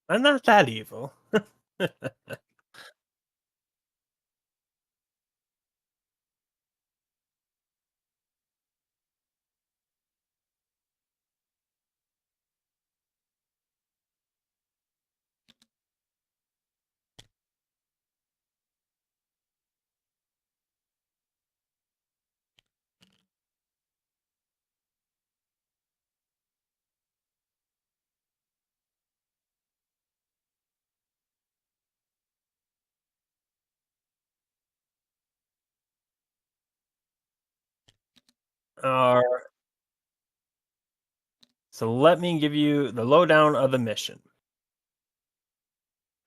I'm not that evil. Uh, so let me give you the lowdown of the mission.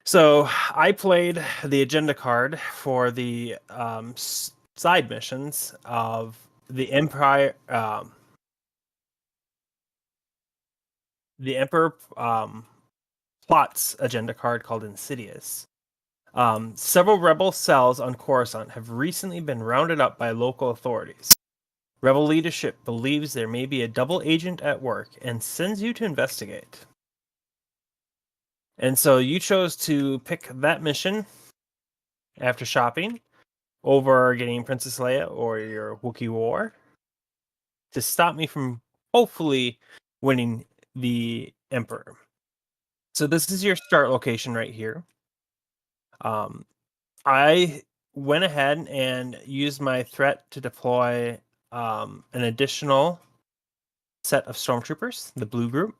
So I played the agenda card for the side missions of the Empire, the Emperor plots agenda card called Insidious. Several rebel cells on Coruscant have recently been rounded up by local authorities. Rebel leadership believes there may be a double agent at work and sends you to investigate. And so you chose to pick that mission after shopping over getting Princess Leia or your Wookiee War to stop me from hopefully winning the Emperor. So this is your start location right here. I went ahead and used my threat to deploy an additional set of stormtroopers, the blue group,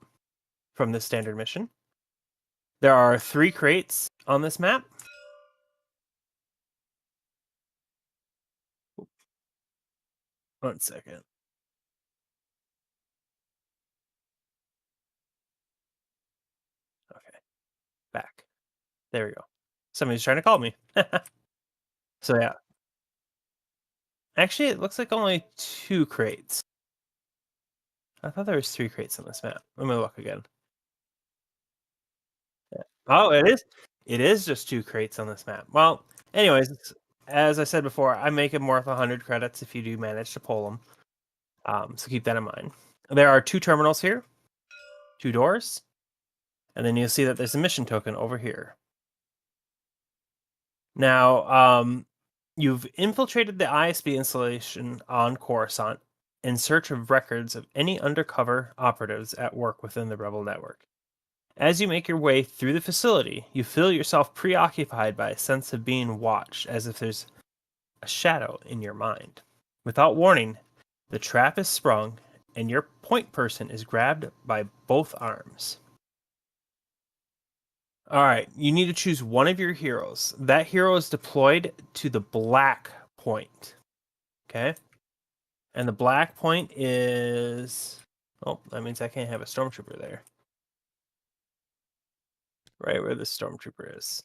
from the standard mission. There are 3 crates on this map. One second. Okay, back. There we go. Somebody's trying to call me. So yeah, actually, it looks like only 2 crates. I thought there was 3 crates on this map. Let me look again. Yeah. Oh, it is. It is just 2 crates on this map. Well, anyways, as I said before, I make it worth 100 credits if you do manage to pull them. So keep that in mind. There are 2 terminals here, 2 doors, and then you'll see that there's a mission token over here. Now, you've infiltrated the ISB installation on Coruscant in search of records of any undercover operatives at work within the Rebel network. As you make your way through the facility, you feel yourself preoccupied by a sense of being watched, as if there's a shadow in your mind. Without warning, the trap is sprung, and your point person is grabbed by both arms. All right, you need to choose one of your heroes. That hero is deployed to the black point. Okay? And the black point is... Oh, that means I can't have a stormtrooper there. Right where the stormtrooper is.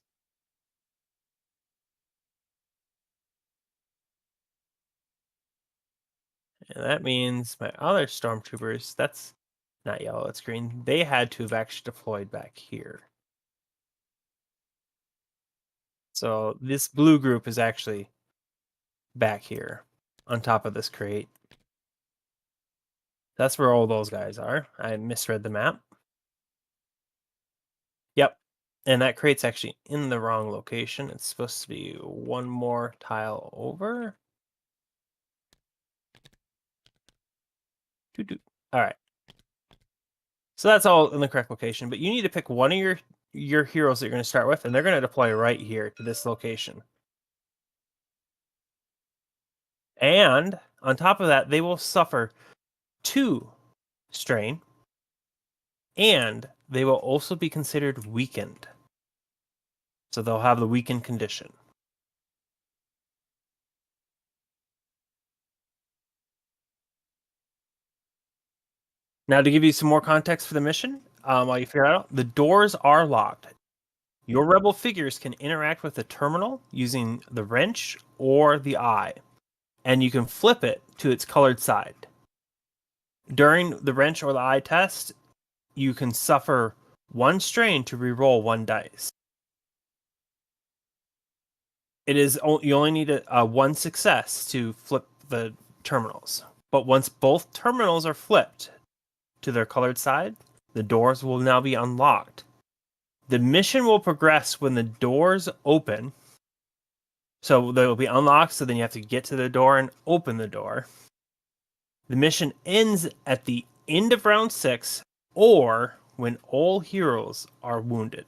And that means my other stormtroopers, that's not yellow, it's green. They had to have actually deployed back here. So this blue group is actually back here on top of this crate. That's where all those guys are. I misread the map. Yep. And that crate's actually in the wrong location. It's supposed to be one more tile over. All right. So that's all in the correct location, but you need to pick one of your heroes that you're going to start with, and they're going to deploy right here to this location. And on top of that, they will suffer 2 strain, and they will also be considered weakened. So they'll have the weakened condition. Now, to give you some more context for the mission, while you figure it out, the doors are locked. Your rebel figures can interact with the terminal using the wrench or the eye, and you can flip it to its colored side. During the wrench or the eye test, you can suffer 1 strain to reroll 1 dice. It is you only need a 1 success to flip the terminals. But once both terminals are flipped to their colored side, the doors will now be unlocked, The mission will progress when the doors open. So they will be unlocked, so then you have to get to the door and open the door. The mission ends at the end of round 6 or when all heroes are wounded.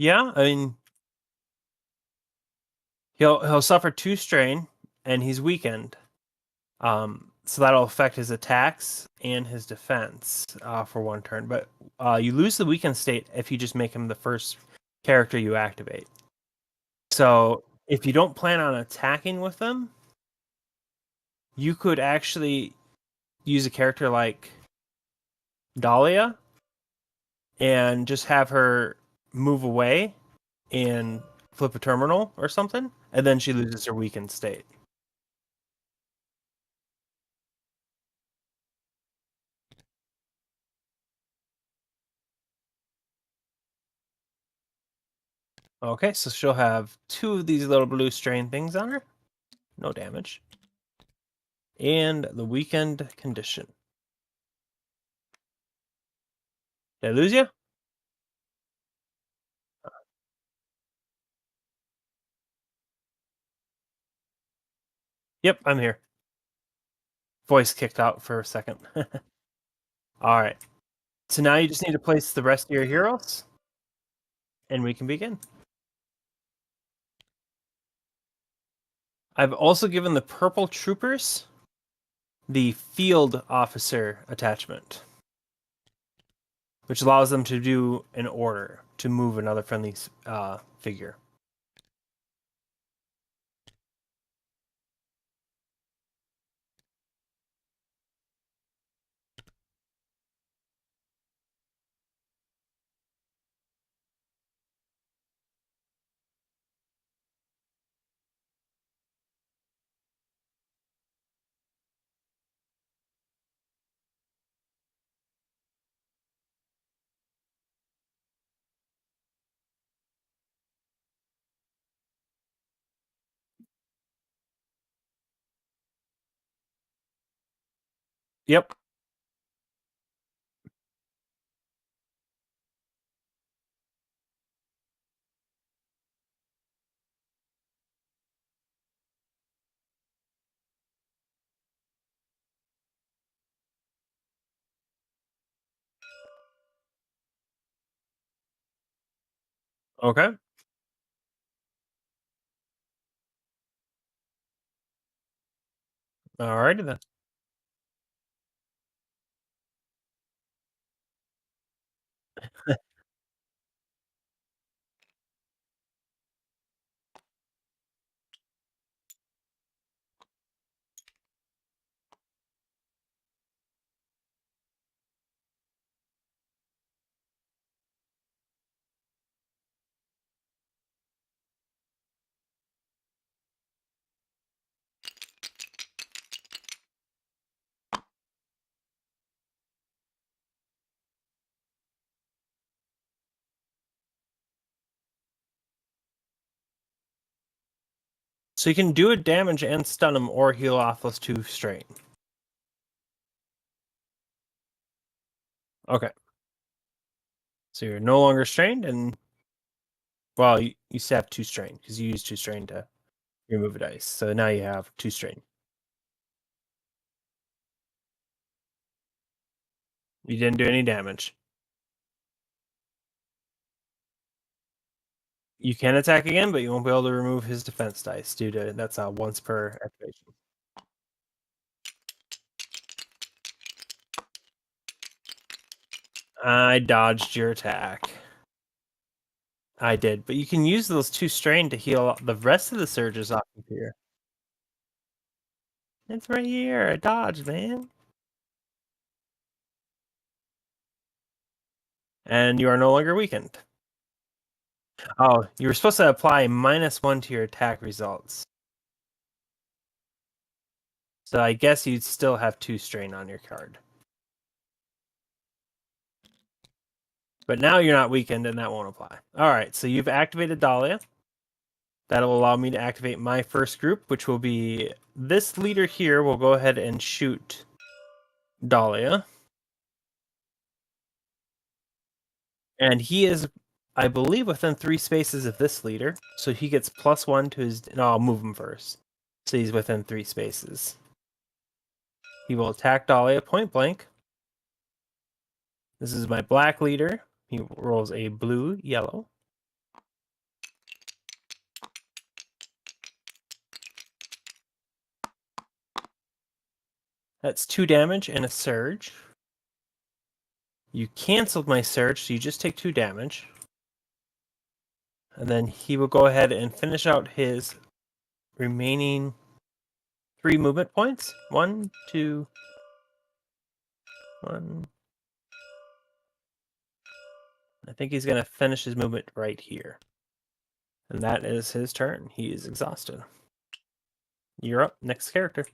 Yeah, I mean, he'll suffer 2 strain and he's weakened. So that'll affect his attacks and his defense for 1 turn. But you lose the weakened state if you just make him the first character you activate. So if you don't plan on attacking with them, you could actually use a character like Dahlia and just have her move away and flip a terminal or something, and then she loses her weakened state. Okay, so she'll have 2 of these little blue strain things on her. No damage. And the weakened condition. Did I lose you? Yep, I'm here. Voice kicked out for a second. All right. So now you just need to place the rest of your heroes, and we can begin. I've also given the purple troopers the field officer attachment, which allows them to do an order to move another friendly figure. Yep. Okay. Alrighty then. So you can do a damage and stun him or heal off those 2 strain. Okay. So you're no longer strained, and well, you still have 2 strain because you used 2 strain to remove a dice. So now you have 2 strain. You didn't do any damage. You can attack again, but you won't be able to remove his defense dice due to that's once per activation. I dodged your attack. I did, but you can use those 2 strain to heal the rest of the surges off of here. It's right here. I dodged, man. And you are no longer weakened. Oh, you were supposed to apply -1 to your attack results. So I guess you'd still have 2 strain on your card. But now you're not weakened, and that won't apply. All right, so you've activated Dahlia. That'll allow me to activate my first group, which will be this leader here. Will go ahead and shoot Dahlia. And he is, I believe, within 3 spaces of this leader. So he gets +1 to his... No, I'll move him first. So he's within 3 spaces. He will attack Dahlia point blank. This is my black leader. He rolls a blue, yellow. That's 2 damage and a surge. You canceled my surge, so you just take 2 damage. And then he will go ahead and finish out his remaining 3 movement points. 1, 2, 1. I think he's going to finish his movement right here. And that is his turn. He is exhausted. You're up. Next character.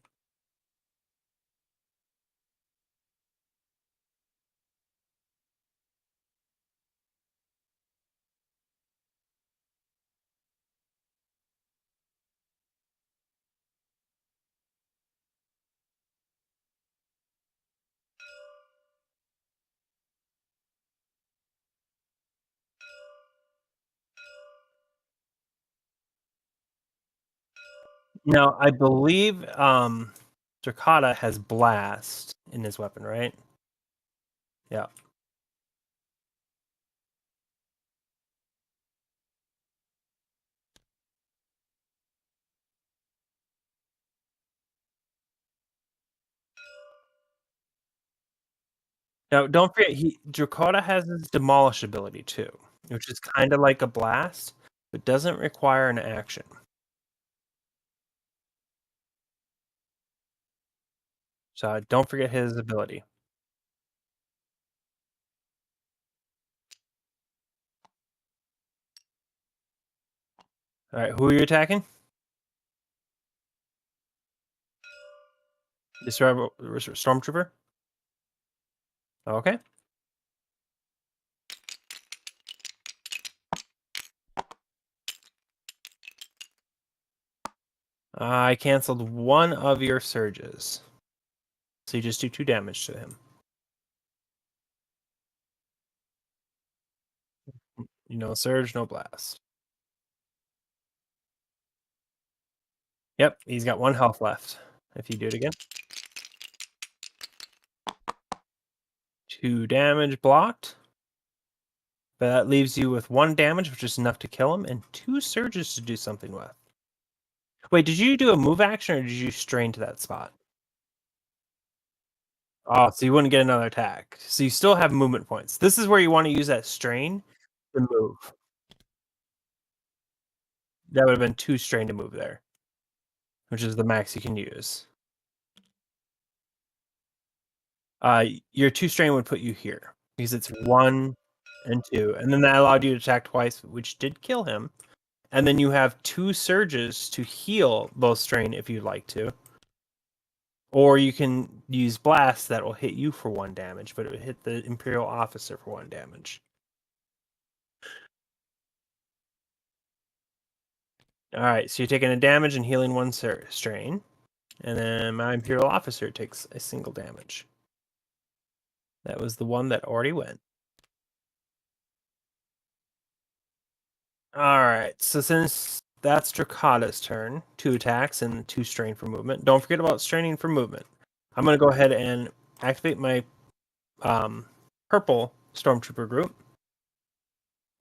Now, I believe Dracata has Blast in his weapon, right? Yeah. Now, don't forget, Dracata has his Demolish ability too, which is kind of like a Blast, but doesn't require an action. So don't forget his ability. All right, who are you attacking? This Stormtrooper? Okay. I canceled 1 of your surges. So you just do 2 damage to him. No surge, no blast. Yep, he's got 1 health left. If you do it again. 2 damage blocked. But that leaves you with 1 damage, which is enough to kill him, and 2 surges to do something with. Wait, did you do a move action, or did you strain to that spot? Oh, so you wouldn't get another attack. So you still have movement points. This is where you want to use that strain to move. That would have been 2 strain to move there, which is the max you can use. Your 2 strain would put you here because it's 1 and 2, and then that allowed you to attack twice, which did kill him. And then you have 2 surges to heal both strain if you'd like to. Or you can use blast that will hit you for 1 damage, but it would hit the Imperial officer for 1 damage. Alright, so you're taking a damage and healing 1 strain. And then my Imperial officer takes a single damage. That was the one that already went. Alright, so since that's Dracata's turn, 2 attacks and 2 strain for movement. Don't forget about straining for movement. I'm going to go ahead and activate my purple Stormtrooper group.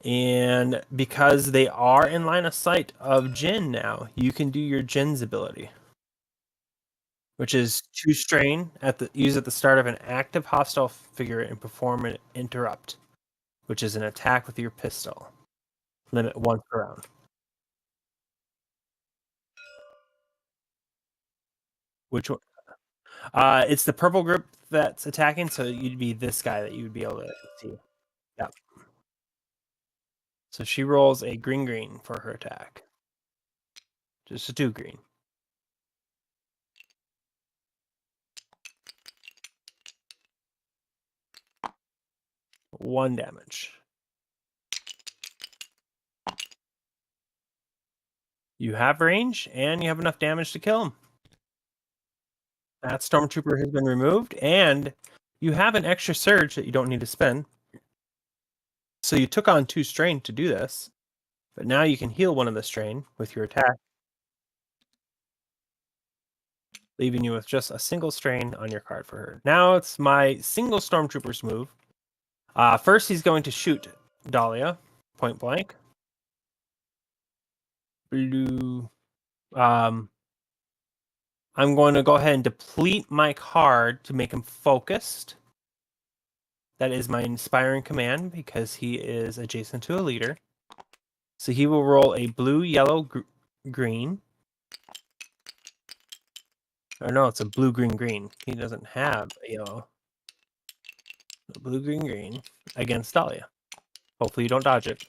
And because they are in line of sight of Jin now, you can do your Jin's ability, which is 2 strain use at the start of an active hostile figure and perform an interrupt, which is an attack with your pistol. Limit 1 per round. Which one? It's the purple group that's attacking, so you'd be this guy that you would be able to see. Yeah. So she rolls a green for her attack. Just a 2 green. One damage. You have range, and you have enough damage to kill him. That Stormtrooper has been removed, and you have an extra surge that you don't need to spend. So you took on 2 strain to do this, but now you can heal 1 of the strain with your attack, leaving you with just a single strain on your card for her. Now it's my single Stormtrooper's move. First, he's going to shoot Dahlia, point blank. Blue. I'm going to go ahead and deplete my card to make him focused. That is my inspiring command because he is adjacent to a leader. So he will roll a blue, yellow, green. Or no, it's a blue, green, green. He doesn't have a yellow. Blue, green, green against Dahlia. Hopefully you don't dodge it.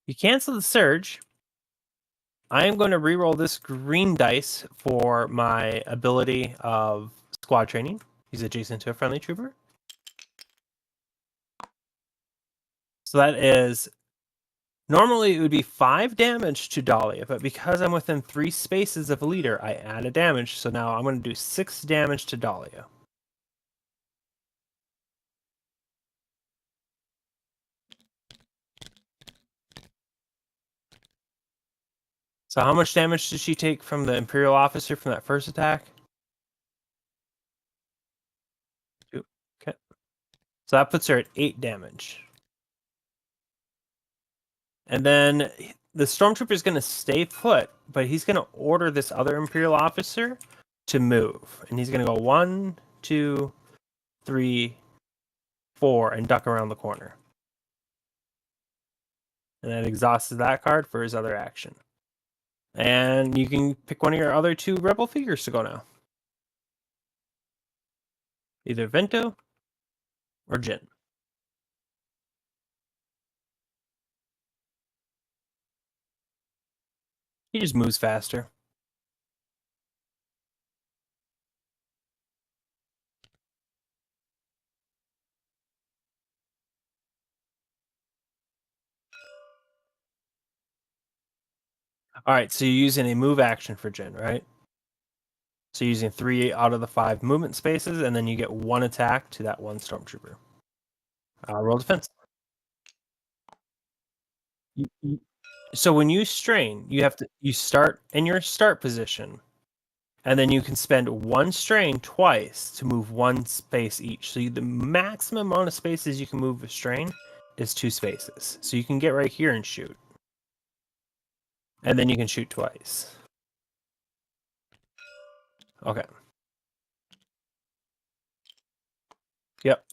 You cancel the surge. I am going to reroll this green dice for my ability of squad training. He's adjacent to a friendly trooper. So that is, normally it would be 5 damage to Dahlia, but because I'm within 3 spaces of a leader, I add a damage. So now I'm going to do 6 damage to Dahlia. So how much damage did she take from the Imperial officer from that first attack? 2. Okay. So that puts her at 8 damage. And then the Stormtrooper is going to stay put, but he's going to order this other Imperial officer to move. And he's going to go 1, 2, 3, 4, and duck around the corner. And that exhausts that card for his other action. And you can pick one of your other 2 rebel figures to go now. Either Vento or Jin. He just moves faster. All right, so you're using a move action for Jin, right? So you're using 3 out of the 5 movement spaces, and then you get 1 attack to that 1 Stormtrooper. Roll defense. So when you strain, you start in your start position, and then you can spend 1 strain twice to move 1 space each. So the maximum amount of spaces you can move a strain is 2 spaces. So you can get right here and shoot. And then you can shoot twice. Okay. Yep.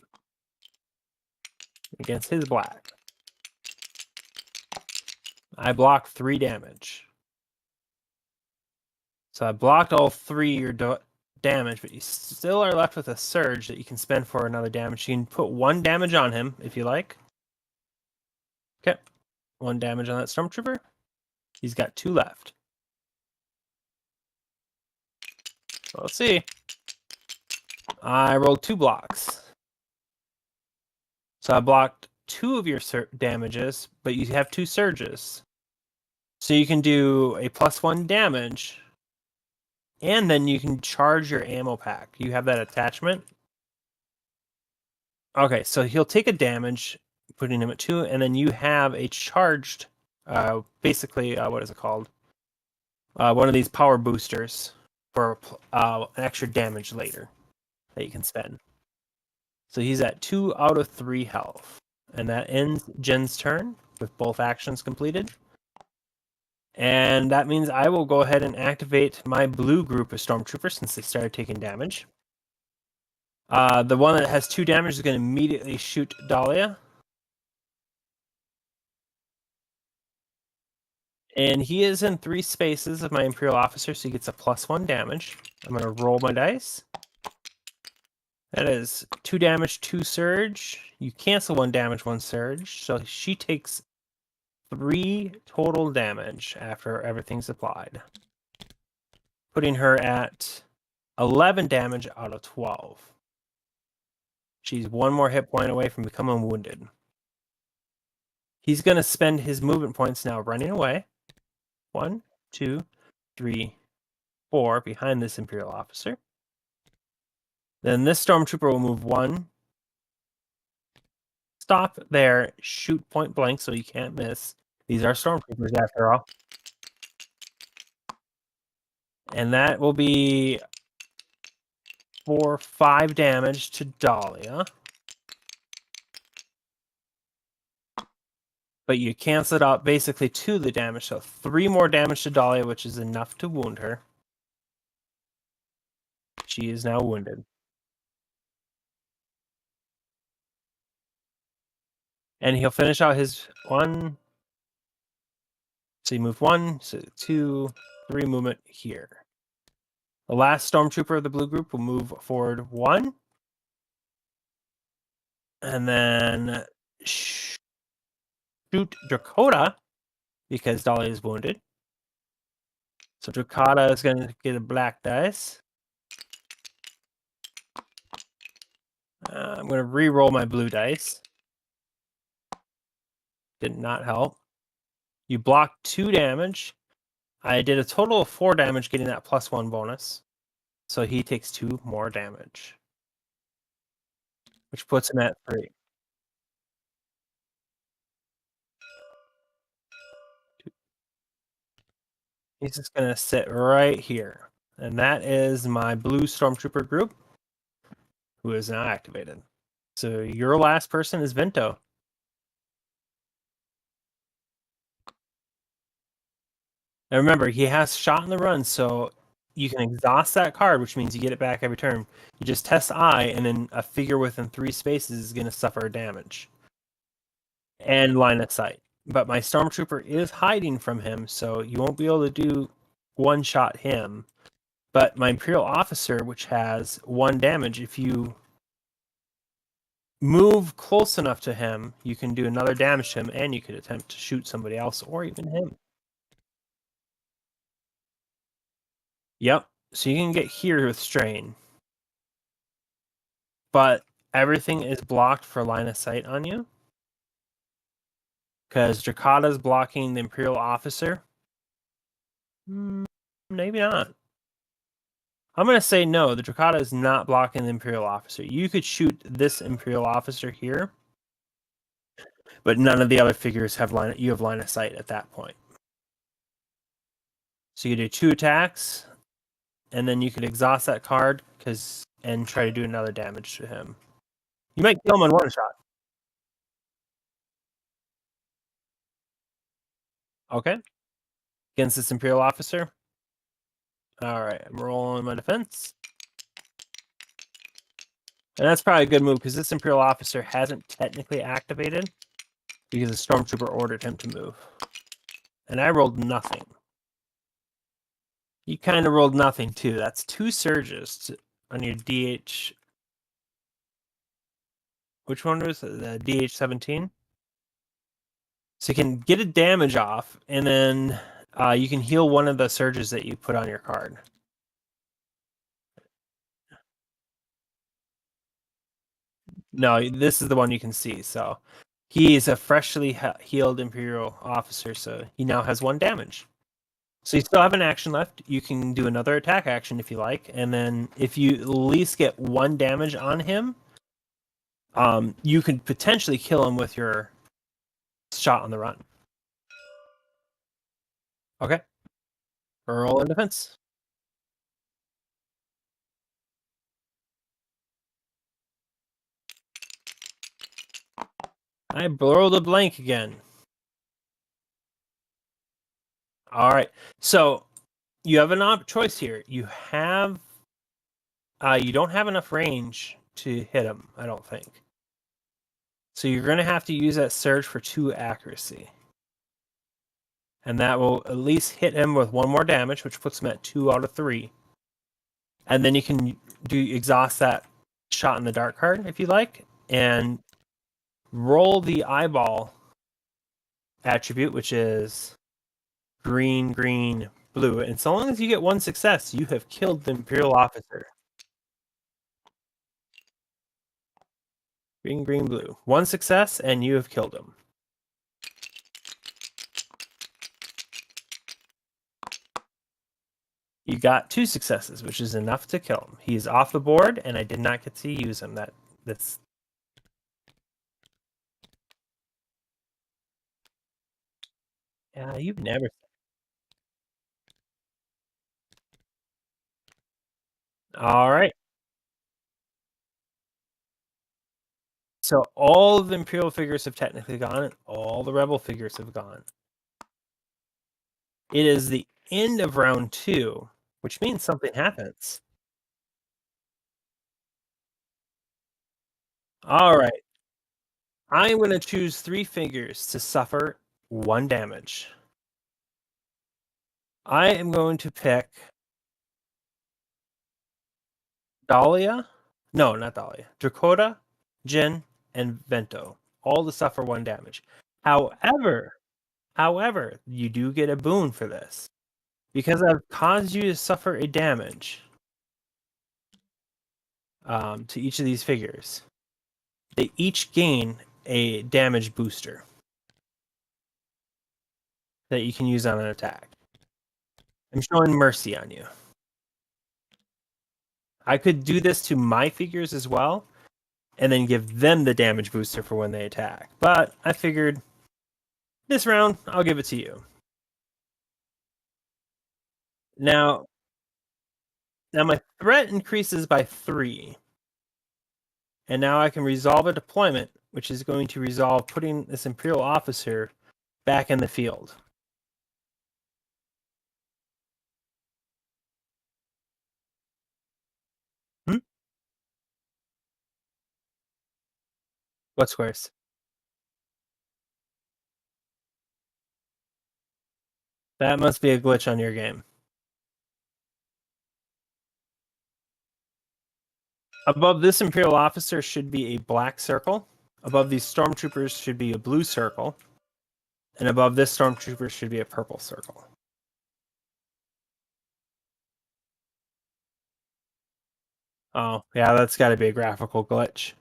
Against his black. I blocked 3 damage. So I blocked all 3 your damage, but you still are left with a surge that you can spend for another damage. You can put 1 damage on him if you like. Okay. 1 damage on that Stormtrooper. He's got 2 left. So let's see. I rolled 2 blocks. So I blocked 2 of your damages, but you have 2 surges. So you can do a +1 damage, and then you can charge your ammo pack. You have that attachment. Okay, so he'll take a damage, putting him at 2, and then you have a charged, basically, what is it called? One of these power boosters for an extra damage later that you can spend. So he's at 2 out of 3 health. And that ends Jin's turn with both actions completed. And that means I will go ahead and activate my blue group of Stormtroopers since they started taking damage. The one that has 2 damage is going to immediately shoot Dahlia. And he is in 3 spaces of my Imperial Officer, so he gets a +1 damage. I'm going to roll my dice. That is 2 damage, 2 surge. You cancel 1 damage, 1 surge. So she takes 3 total damage after everything's applied, putting her at 11 damage out of 12. She's 1 more hit point away from becoming wounded. He's going to spend his movement points now running away. 1, 2, 3, 4 behind this Imperial Officer. Then this Stormtrooper will move 1. Stop there, shoot point blank so you can't miss. These are Stormtroopers after all. And that will be 4, 5 damage to Dahlia. But you cancel it out basically to the damage. So 3 more damage to Dahlia, which is enough to wound her. She is now wounded. And he'll finish out his 1. So you move 1, so 2, 3 movement here. The last Stormtrooper of the blue group will move forward 1. And then shoot Dakota because Dahlia is wounded. So Dakota is going to get a black dice. I'm going to re-roll my blue dice. Did not help. You blocked 2 damage. I did a total of 4 damage, getting that +1 bonus. So he takes 2 more damage, which puts him at 3. He's just going to sit right here. And that is my blue Stormtrooper group, who is now activated. So your last person is Vento. Now remember, he has shot in the run, so you can exhaust that card, which means you get it back every turn. You just test I, and then a figure within 3 spaces is going to suffer damage. And line of sight. But my Stormtrooper is hiding from him, so you won't be able to do one-shot him. But my Imperial Officer, which has 1 damage, if you move close enough to him, you can do another damage to him, and you could attempt to shoot somebody else or even him. Yep. So you can get here with strain. But everything is blocked for line of sight on you. Because Drakata's blocking the Imperial Officer. Maybe not. I'm going to say no. The Drakata is not blocking the Imperial Officer. You could shoot this Imperial Officer here. But none of the other figures have line of sight at that point. So you do 2 attacks. And then you could exhaust that card and try to do another damage to him. You might kill him in 1 shot. Okay. Against this Imperial Officer. Alright, I'm rolling my defense. And that's probably a good move, because this Imperial Officer hasn't technically activated, because the Stormtrooper ordered him to move. And I rolled nothing. You kind of rolled nothing, too. That's 2 surges on your DH... Which one was it? The DH-17? So you can get a damage off, and then you can heal 1 of the surges that you put on your card. No, this is the one you can see. So he is a freshly healed Imperial Officer, so he now has 1 damage. So you still have an action left. You can do another attack action if you like, and then if you at least get 1 damage on him, you could potentially kill him with your shot on the run. Okay. Roll in defense. I rolled a blank again. All right. So you have an choice here. You have you don't have enough range to hit him, I don't think. So you're going to have to use that surge for 2 accuracy. and that will at least hit him with 1 more damage, which puts him at 2 out of 3. And then you can exhaust that shot in the dark card if you like, and roll the eyeball attribute, which is green, green, blue. And so long as you get 1 success, you have killed the Imperial officer. Green, green, blue. 1 success, and you have killed him. You got 2 successes, which is enough to kill him. He's off the board, and I did not get to use him. That's. Yeah, you've never. All right. So all of the Imperial figures have technically gone, and all the Rebel figures have gone. It is the end of round 2, which means something happens. All right. I'm going to choose 3 figures to suffer 1 damage. I am going to pick Dahlia. No, not Dahlia. Dakota, Jin, and Vento. All to suffer 1 damage. However, you do get a boon for this. Because I've caused you to suffer a damage to each of these figures, they each gain a damage booster that you can use on an attack. I'm showing mercy on you. I could do this to my figures as well, and then give them the damage booster for when they attack. But I figured this round, I'll give it to you. Now my threat increases by 3. And now I can resolve a deployment, which is going to resolve putting this Imperial officer back in the field. What squares? That must be a glitch on your game. Above this Imperial officer should be a black circle. Above these stormtroopers should be a blue circle. And above this stormtrooper should be a purple circle. Oh, yeah, that's got to be a graphical glitch.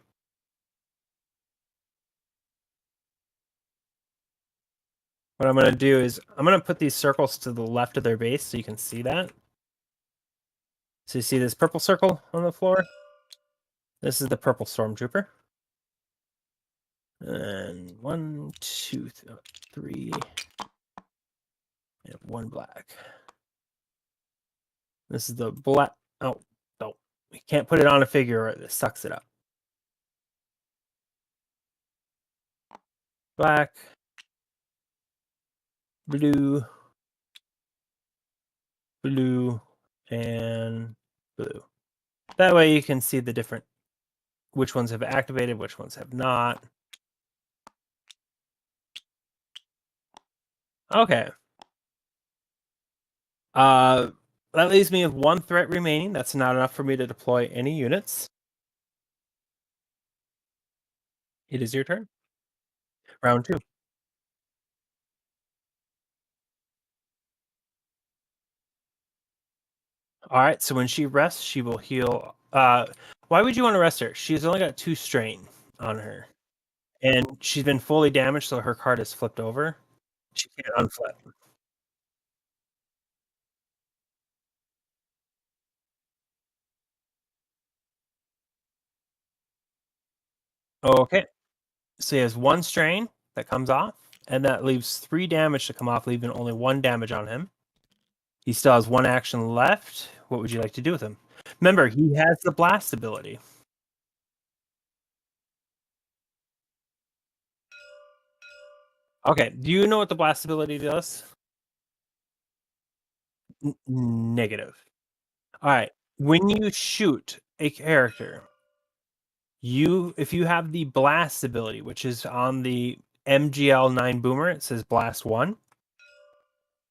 What I'm going to do is I'm going to put these circles to the left of their base so you can see that. So you see this purple circle on the floor? This is the purple stormtrooper. And 1, 2, 3, and 1 black. This is the black. Oh, no. We can't put it on a figure or it sucks it up. Black, blue, blue, and blue. That way you can see the different, which ones have activated, which ones have not. Okay. That leaves me with 1 threat remaining. That's not enough for me to deploy any units. It is your turn. Round 2. All right, so when she rests, she will heal. Why would you want to rest her? She's only got 2 strain on her. And she's been fully damaged, so her card is flipped over. She can't unflip. Okay. So he has 1 strain that comes off, and that leaves 3 damage to come off, leaving only 1 damage on him. He still has 1 action left. What would you like to do with him? Remember, he has the blast ability. Okay, do you know what the blast ability does? Negative. All right. When you shoot a character, if you have the blast ability, which is on the MGL9 boomer, it says blast 1.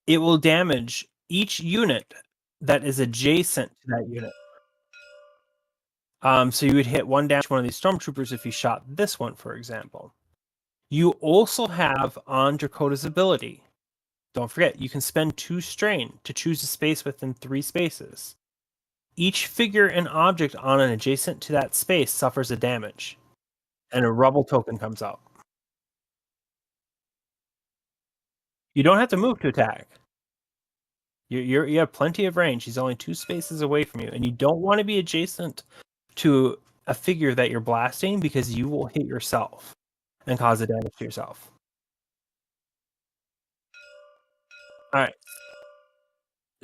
It will damage each unit that is adjacent to that unit. So you would hit one damage one of these stormtroopers if you shot this one, for example. You also have on Dracoda's ability. Don't forget, you can spend 2 strain to choose a space within 3 spaces. Each figure and object on an adjacent to that space suffers a damage, and a rubble token comes out. You don't have to move to attack. You have plenty of range. He's only 2 spaces away from you, and you don't want to be adjacent to a figure that you're blasting because you will hit yourself and cause the damage to yourself. All right.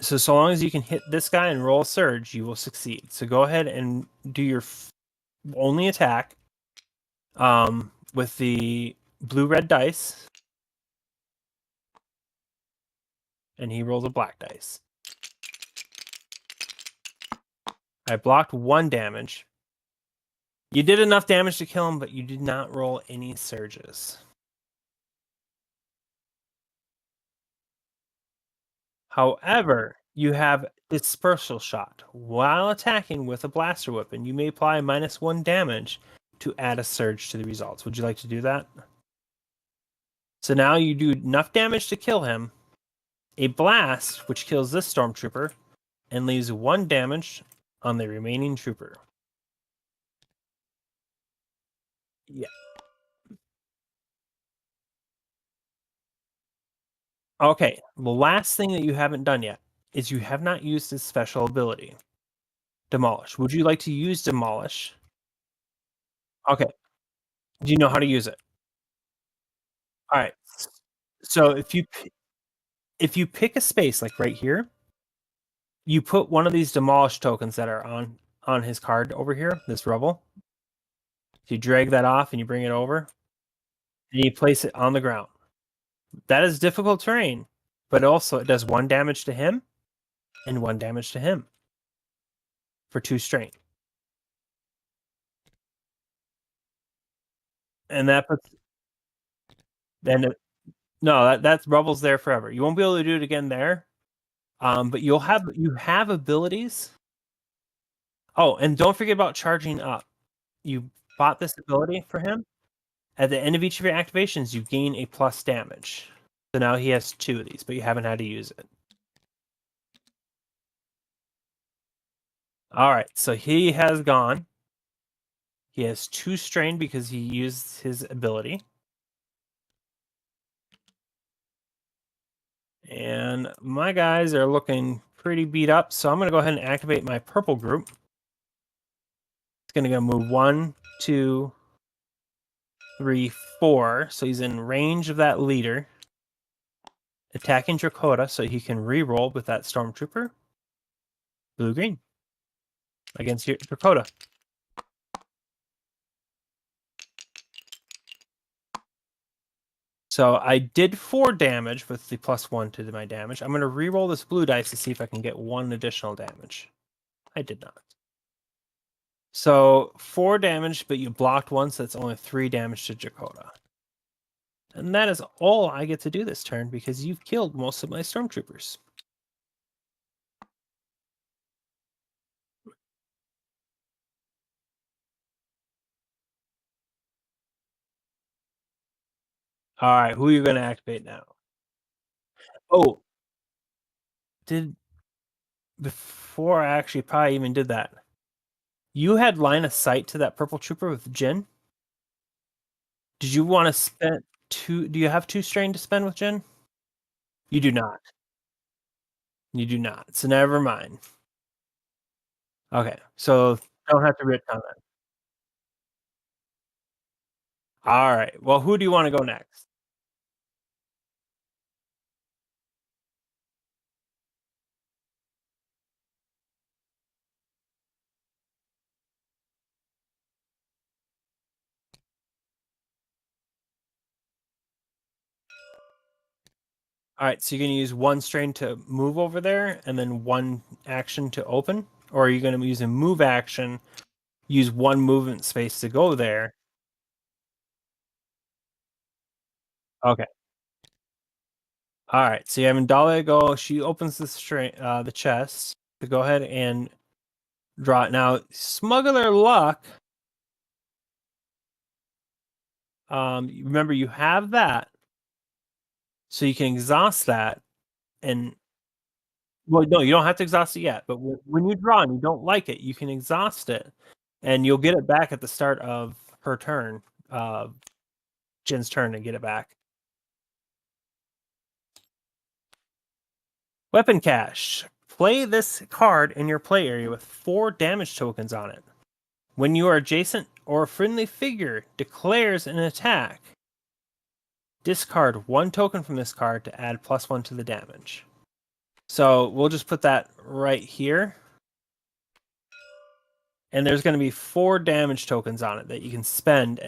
So long as you can hit this guy and roll a surge, you will succeed. So go ahead and do your only attack with the blue-red dice, and he rolls a black dice. I blocked 1 damage. You did enough damage to kill him, but you did not roll any surges. However, you have dispersal shot. While attacking with a blaster weapon, you may apply -1 damage to add a surge to the results. Would you like to do that? So now you do enough damage to kill him, a blast, which kills this stormtrooper, and leaves 1 damage on the remaining trooper. Yeah. Okay, the last thing that you haven't done yet is you have not used his special ability, Demolish. Would you like to use Demolish? Okay. Do you know how to use it? All right. So if you pick a space like right here, you put one of these Demolish tokens that are on his card over here, this rubble. So you drag that off and you bring it over, and you place it on the ground. That is difficult terrain, but also it does 1 damage to him and 1 damage to him for 2 strain. And that puts then no, that's rubble's there forever. You won't be able to do it again there. But you have abilities. Oh, and don't forget about charging up. You bought this ability for him. At the end of each of your activations, you gain a plus damage. So now he has 2 of these, but you haven't had to use it. All right, so he has gone. He has 2 strain because he used his ability. And my guys are looking pretty beat up, so I'm going to go ahead and activate my purple group. It's going to go move 1, 2, 3, 4. So he's in range of that leader. Attacking Dracoda so he can re-roll with that Stormtrooper. Blue-green. Against your Dracoda. So I did 4 damage with the +1 to my damage. I'm going to re-roll this blue dice to see if I can get 1 additional damage. I did not. So 4 damage, but you blocked 1, so that's only 3 damage to Dracoda. And that is all I get to do this turn because you've killed most of my Stormtroopers. All right, who are you going to activate now? Oh, before I actually probably even did that, you had line of sight to that purple trooper with Jin. Did you want to spend 2? Do you have 2 strain to spend with Jin? You do not. You do not. So never mind. Okay, so don't have to retcon that. All right. Well, who do you want to go next? All right, so you're going to use 1 strain to move over there and then 1 action to open? Or are you going to use a move action, use 1 movement space to go there? Okay. All right, so you have Dahlia go. She opens the chest to go ahead and draw it. Now, Smuggler Luck. Remember you have that, so you can exhaust that. And well, no, you don't have to exhaust it yet. But when you draw and you don't like it, you can exhaust it, and you'll get it back at the start of her turn, Jin's turn, to get it back. Weapon Cache. Play this card in your play area with 4 damage tokens on it. When you are adjacent or a friendly figure declares an attack, discard 1 token from this card to add +1 to the damage. So we'll just put that right here. And there's going to be 4 damage tokens on it that you can spend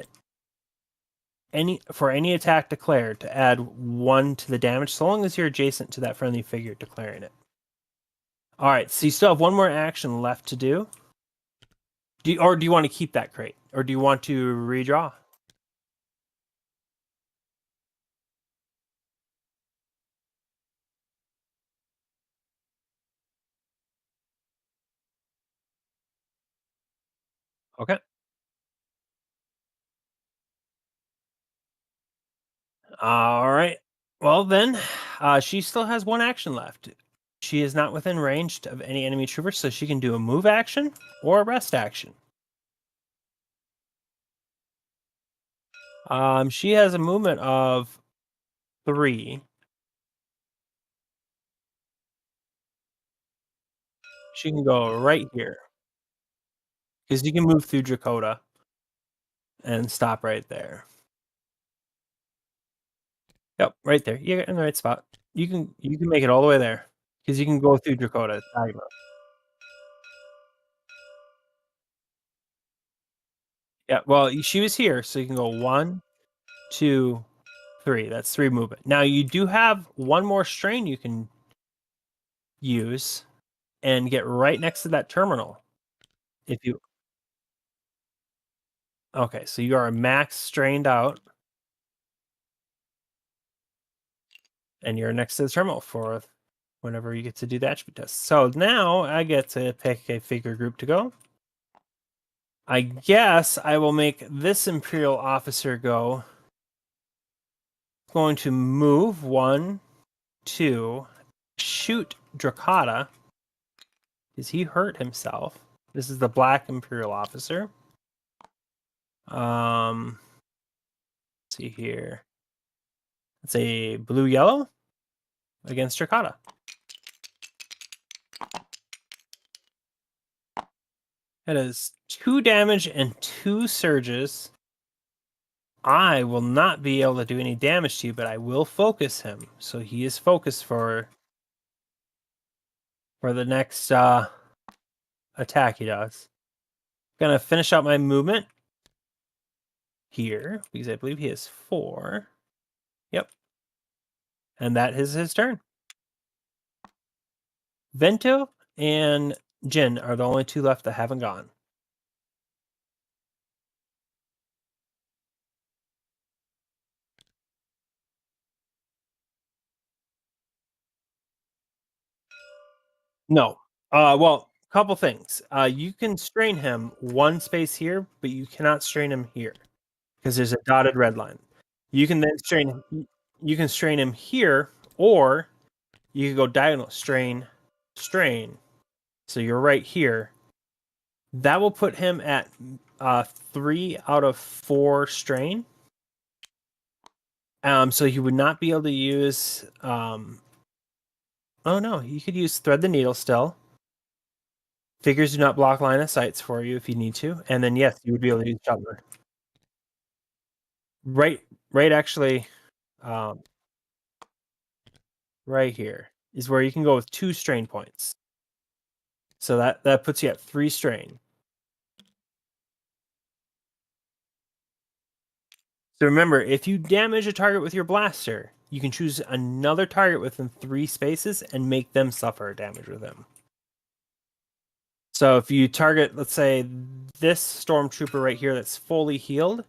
for any attack declared to add 1 to the damage, so long as you're adjacent to that friendly figure declaring it. All right, so you still have 1 more action left to do. Do you want to keep that crate? Or do you want to redraw? Okay. All right. Well, then, she still has 1 action left. She is not within range of any enemy troopers, so she can do a move action or a rest action. She has a movement of 3. She can go right here. Because you can move through Dakota and stop right there. Yep, right there. You're in the right spot. You can make it all the way there. Because you can go through Dakota. Yeah, well, she was here, so you can go 1, 2, 3. That's 3 movement. Now you do have 1 more strain you can use and get right next to that terminal. If you Okay, so you are max strained out, and you're next to the terminal for whenever you get to do the attribute test. So now I get to pick a figure group to go. I guess I will make this Imperial officer go. Going to move 1, 2, shoot Drakata. Because he hurt himself. This is the black Imperial officer. Let's see here. It's a blue-yellow against Drakata. That is 2 damage and 2 surges. I will not be able to do any damage to you, but I will focus him. So he is focused for the next attack he does. Gonna finish out my movement here because I believe he has 4. Yep. And that is his turn. Vento and Jin are the only 2 left that haven't gone. No. Well, couple things. You can strain him 1 space here, but you cannot strain him here because there's a dotted red line. You can then strain him. You can strain him here, or you can go diagonal strain, strain. So you're right here. That will put him at 3 out of 4 strain. So he would not be able to use. Oh no, you could use thread the needle still. Figures do not block line of sights for you if you need to, and then yes, you would be able to use juggler. Right. Actually, right here is where you can go with 2 strain points. So that puts you at 3 strain. So remember, if you damage a target with your blaster, you can choose another target within 3 spaces and make them suffer damage with him. So if you target, let's say, this stormtrooper right here that's fully healed,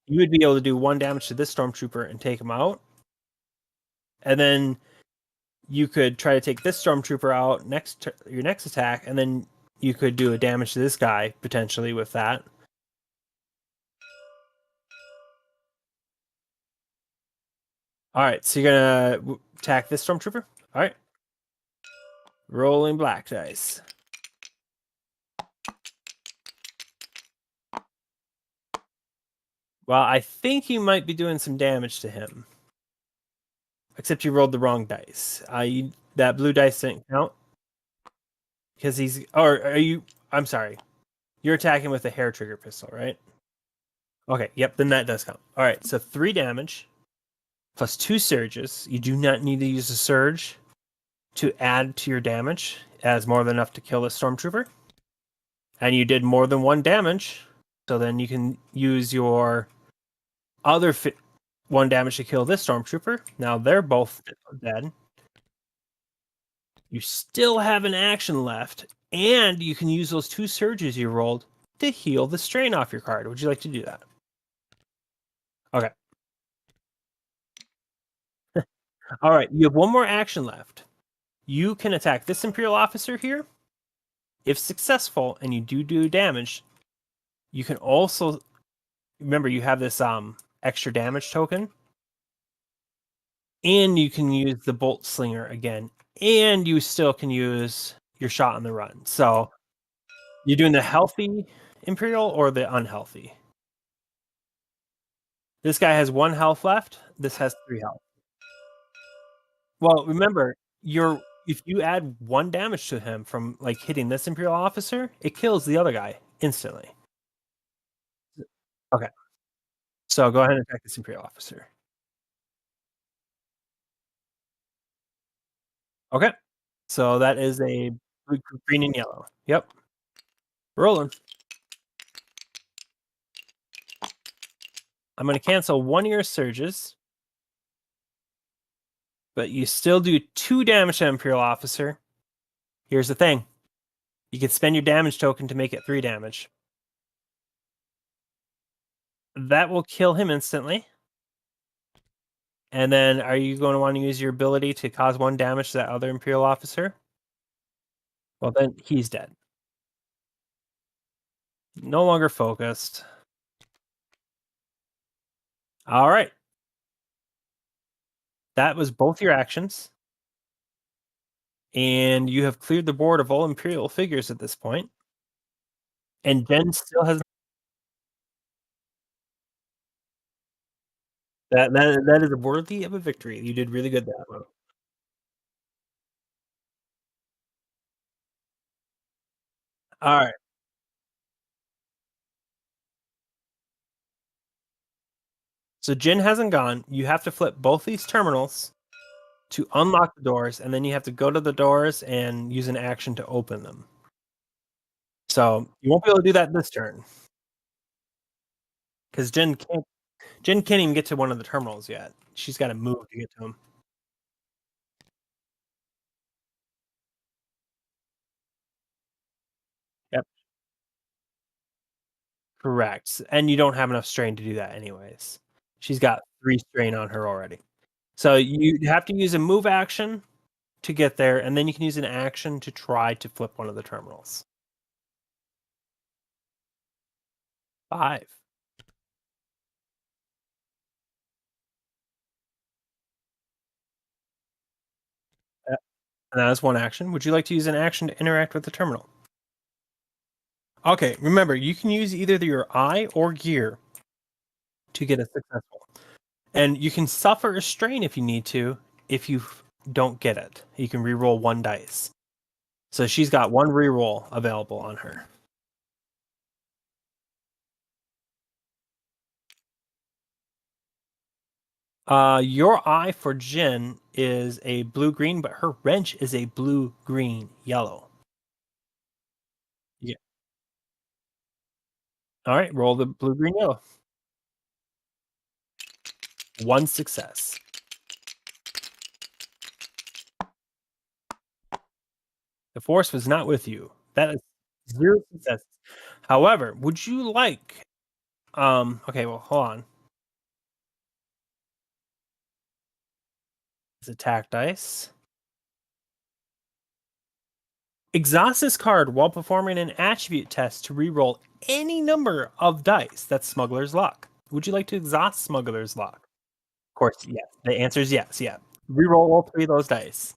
you would be able to do 1 damage to this stormtrooper and take him out. and then you could try to take this stormtrooper out your next attack, and then you could do a damage to this guy potentially with that. All right, so you're gonna attack this stormtrooper. All right, rolling black dice. Well, I think you might be doing some damage to him, except you rolled the wrong dice. That blue dice didn't count because he's. Or are you? I'm sorry. You're attacking with a hair trigger pistol, right? Okay. Yep. Then that does count. All right. So 3 damage plus 2 surges. You do not need to use a surge to add to your damage as more than enough to kill the stormtrooper. And you did more than 1 damage, so then you can use your other 1 damage to kill this stormtrooper. Now they're both dead. You still have an action left, and you can use those 2 surges you rolled to heal the strain off your card. Would you like to do that? Okay. All right. You have 1 more action left. You can attack this Imperial officer here. If successful and you do damage, you can also remember you have this extra damage token, and you can use the bolt slinger again, and you still can use your shot on the run. So you're doing the healthy Imperial or the unhealthy? This guy has 1 health left. This has 3 health. Well, remember, if you add 1 damage to him from like hitting this Imperial officer, it kills the other guy instantly. Okay. So go ahead and attack this Imperial officer. Okay. So that is a green and yellow. Yep. Rolling. I'm going to cancel 1 of your surges, but you still do 2 damage to Imperial officer. Here's the thing. You can spend your damage token to make it 3 damage. That will kill him instantly. And then are you going to want to use your ability to cause 1 damage to that other Imperial officer? Well, then he's dead. No longer focused. All right. That was both your actions. And you have cleared the board of all Imperial figures at this point. And Jen still has that is worthy of a victory. You did really good that one. All right. So Jin hasn't gone. You have to flip both these terminals to unlock the doors, and then you have to go to the doors and use an action to open them. So you won't be able to do that this turn because Jen can't even get to one of the terminals yet. She's got to move to get to them. Yep, correct. And you don't have enough strain to do that, anyways. She's got 3 strain on her already. So you have to use a move action to get there, and then you can use an action to try to flip one of the terminals. 5. And that is 1 action. Would you like to use an action to interact with the terminal? Okay, remember, you can use either your eye or gear to get a successful. And you can suffer a strain if you need to, if you don't get it. You can re-roll 1 dice. So she's got 1 re-roll available on her. Your eye for Jin is a blue-green, but her wrench is a blue-green-yellow. Yeah. All right, roll the blue-green-yellow. 1 success. The force was not with you. That is 0 success. However, would you like okay, well, hold on. is attack dice. Exhaust this card while performing an attribute test to reroll any number of dice. That's Smuggler's Luck. Would you like to exhaust Smuggler's Luck? Of course, yes. The answer is yes. Yeah. Reroll all three of those dice.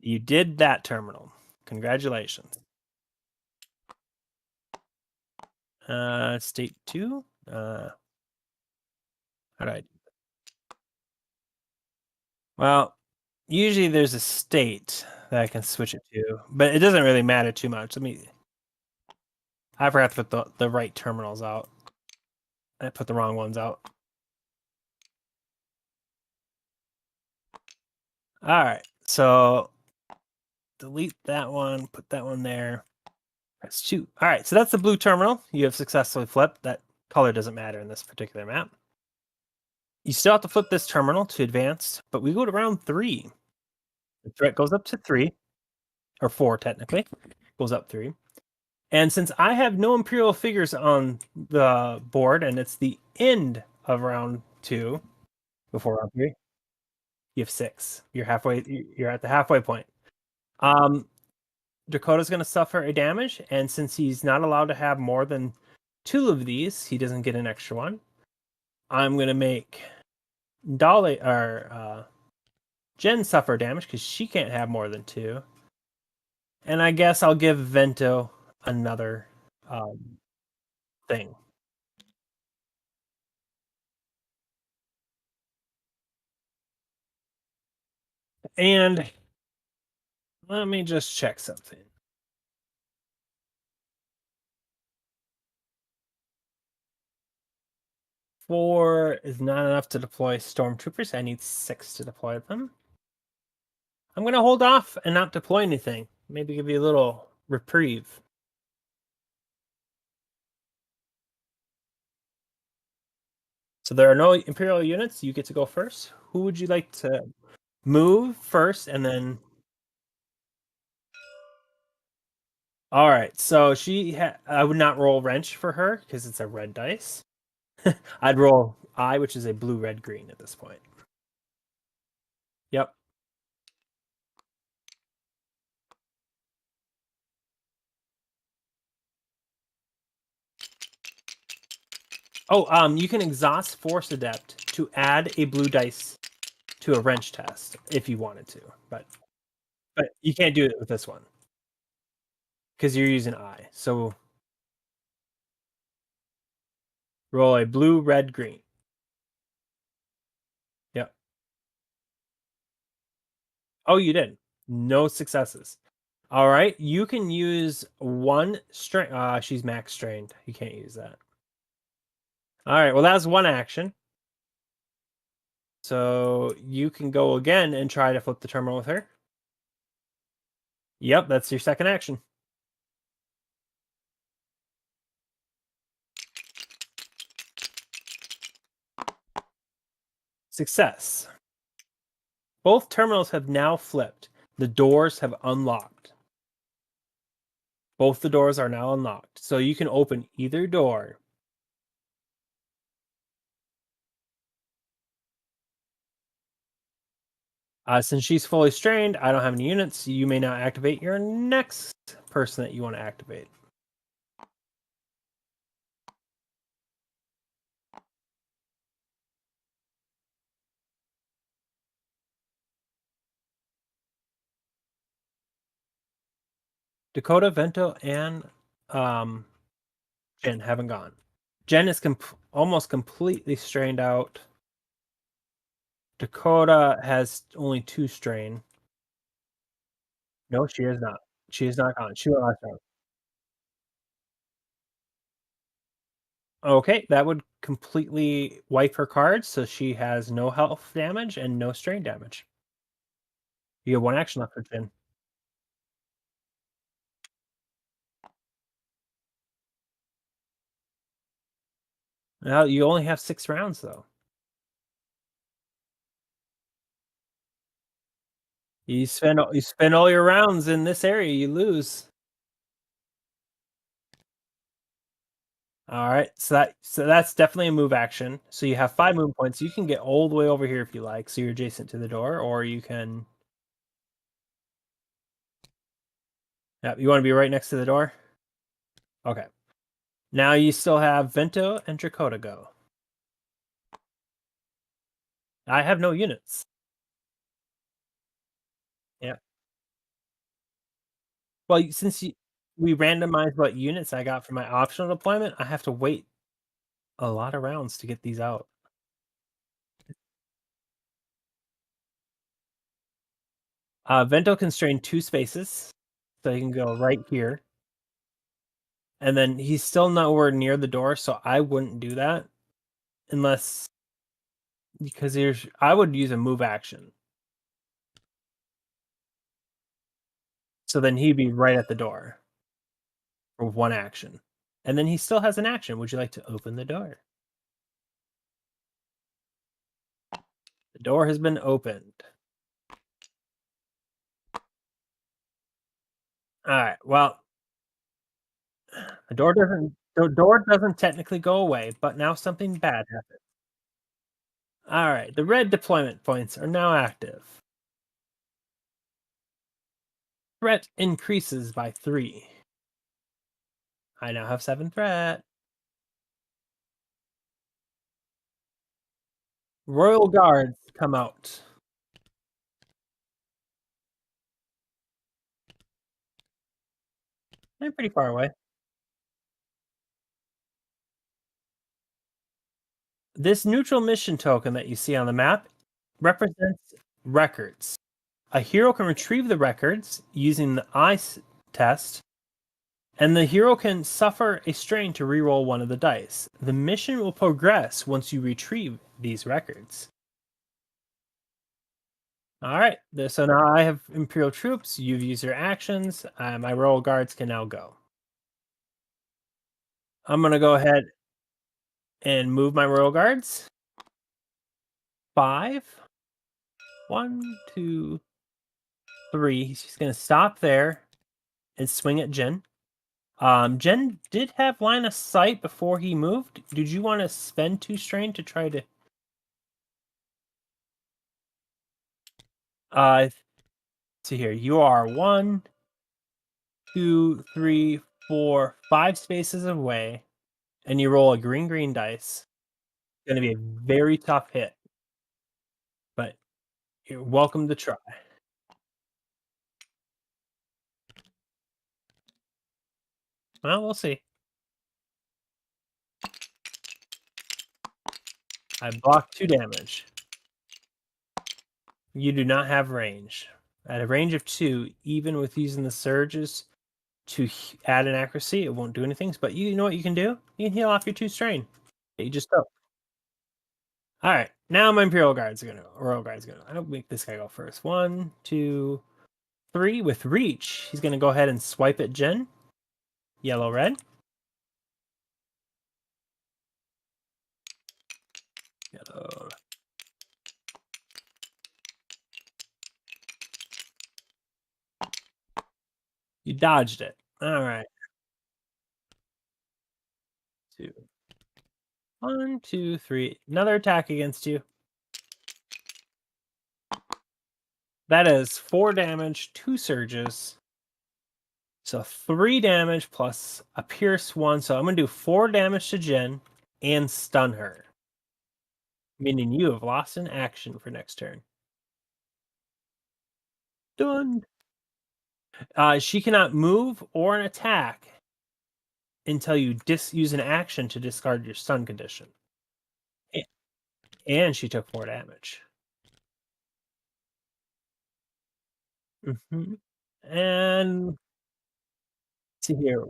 You did that, Terminal. Congratulations. State 2. How do I? Well, usually there's a state that I can switch it to, but it doesn't really matter too much. I forgot to put the right terminals out. I put the wrong ones out. All right, so delete that one, put that one there. Press 2. All right, so that's the blue terminal. You have successfully flipped. That color doesn't matter in this particular map. You still have to flip this terminal to advanced, but we go to round 3. The threat goes up to 3, or 4 technically. Goes up 3. And since I have no Imperial figures on the board, and it's the end of round 2, before round 3, you have 6. You're halfway. You're at the halfway point. Dakota's going to suffer a damage, and since he's not allowed to have more than 2 of these, he doesn't get an extra one. I'm going to make Dolly or Jen suffer damage because she can't have more than 2. And I guess I'll give Vento another thing. And let me just check something. 4 is not enough to deploy stormtroopers. I need 6 to deploy them. I'm going to hold off and not deploy anything. Maybe give you a little reprieve. So there are no Imperial units. You get to go first. Who would you like to move first and then? All right. So I would not roll wrench for her because it's a red dice. I'd roll I, which is a blue, red, green at this point. Yep. Oh, you can exhaust Force Adept to add a blue dice to a wrench test if you wanted to, but you can't do it with this one because you're using I. So roll a blue, red, green. Yep. Oh, you did. No successes. All right. You can use one strain. She's max strained. You can't use that. All right. Well, that was one action. So you can go again and try to flip the terminal with her. Yep, that's your second action. Success. Both terminals have now flipped. The doors have unlocked. Both the doors are now unlocked. So you can open either door. Since she's fully strained, I don't have any units. You may now activate your next person that you want to activate. Dakota, Vento, and Jen haven't gone. Jen is almost completely strained out. Dakota has only 2 strain. No, she is not. She is not gone. She went last round. Okay, that would completely wipe her cards, so she has no health damage and no strain damage. You have 1 action left for Jen. Now you only have 6 rounds though. You spend all your rounds in this area, you lose. Alright, so that's definitely a move action. So you have 5 move points. You can get all the way over here if you like, so you're adjacent to the door, or you can. Yeah, you wanna be right next to the door? Okay. Now you still have Vento and Dracoda go. I have no units. Yeah. Well, since we randomized what units I got for my optional deployment, I have to wait a lot of rounds to get these out. Vento can strain 2 spaces, so he can go right here, and then he's still nowhere near the door, so I wouldn't do that unless because there's I would use a move action. So then he'd be right at the door for 1 action. And then he still has an action. Would you like to open the door? The door has been opened. Alright, well, the door doesn't technically go away, but now something bad happened. Alright, the red deployment points are now active. Threat increases by 3. I now have 7 threat. Royal Guards come out. They're pretty far away. This neutral mission token that you see on the map represents records. A hero can retrieve the records using the ice test, and the hero can suffer a strain to reroll one of the dice. The mission will progress once you retrieve these records. All right, so now I have Imperial troops. You've used your actions. My royal guards can now go. I'm gonna go ahead and move my royal guards. 5, 1, 2, 3. He's gonna stop there and swing at Jen. Jen did have line of sight before he moved. Did you want to spend 2 strain to try to uh see here? You are 1, 2, 3, 4, 5 spaces away, and you roll a green dice. It's gonna be a very tough hit, but you're welcome to try. Well, we'll see. I blocked 2 damage. You do not have range. At a range of 2, even with using the surges to add an accuracy, it won't do anything. But you know what you can do? You can heal off your 2 strain. You just go. All right, now my Imperial Guards are gonna, Royal Guards are gonna. I'll make this guy go first. 1, 2, 3. With reach, he's gonna go ahead and swipe at Jen. Yellow, red. Yellow. You dodged it. All right. 2. 1, 2, 3. Another attack against you. That is 4 damage, 2 surges. So 3 damage plus a pierce 1. So I'm gonna do 4 damage to Jen and stun her, meaning you have lost an action for next turn. Done. She cannot move or an attack until you use an action to discard your stun condition. A- And she took 4 damage. Mhm. And see here.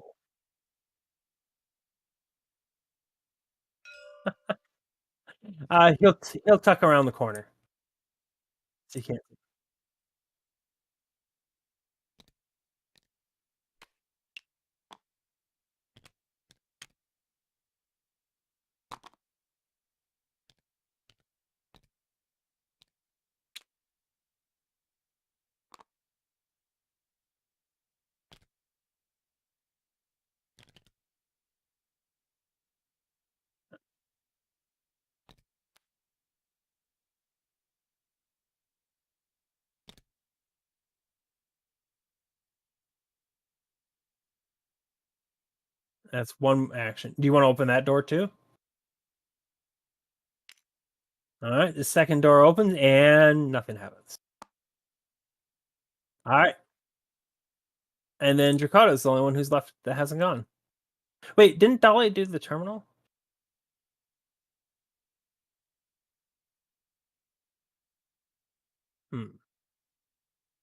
He'll tuck around the corner. So you can't. That's one action. Do you want to open that door too? All right. The second door opens and nothing happens. All right. And then Dracotta is the only one who's left that hasn't gone. Wait, didn't Dolly do the terminal? Hmm.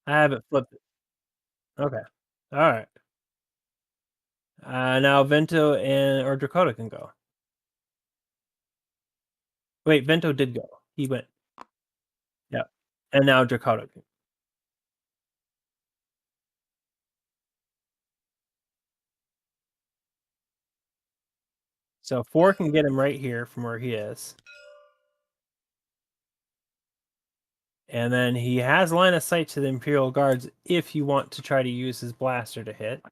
I have it flipped. Okay. All right. Now Vento and or Dakota can go. Wait, Vento did go. He went. Yeah. And now Dakota can. So 4 can get him right here from where he is. And then he has line of sight to the Imperial Guards if you want to try to use his blaster to hit.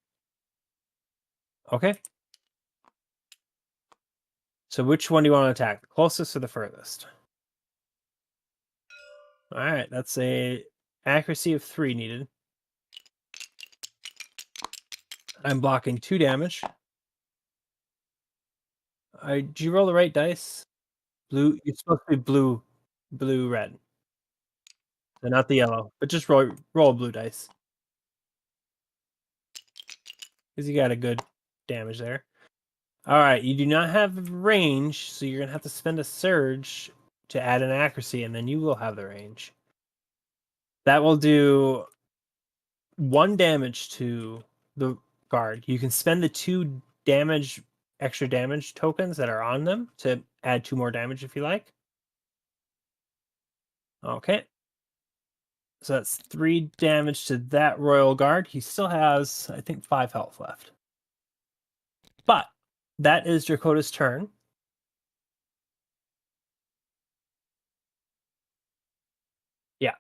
Okay. So which one do you want to attack? The closest or the furthest? All right, that's a accuracy of 3 needed. I'm blocking 2 damage. Did you roll the right dice? Blue. It's supposed to be blue, red. So not the yellow, but just roll blue dice because you got a good damage there. All right, you do not have range, so you're gonna have to spend a surge to add an accuracy, and then you will have the range. That will do 1 damage to the guard. You can spend the 2 extra damage tokens that are on them to add 2 more damage if you like. Okay. So that's 3 damage to that royal guard. He still has, I think, 5 health left. But that is Dracota's turn. Yeah.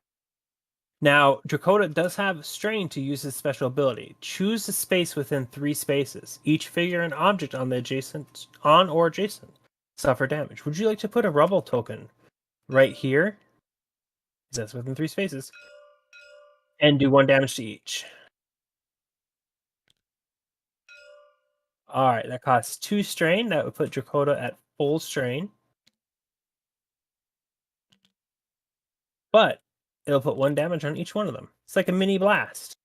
Now, Dracota does have Strain to use his special ability. Choose a space within 3 spaces. Each figure and object on or adjacent suffer damage. Would you like to put a rubble token right here? That's within 3 spaces. And do 1 damage to each. Alright, that costs 2 strain. That would put Dracota at full strain. But it'll put 1 damage on each one of them. It's like a mini blast.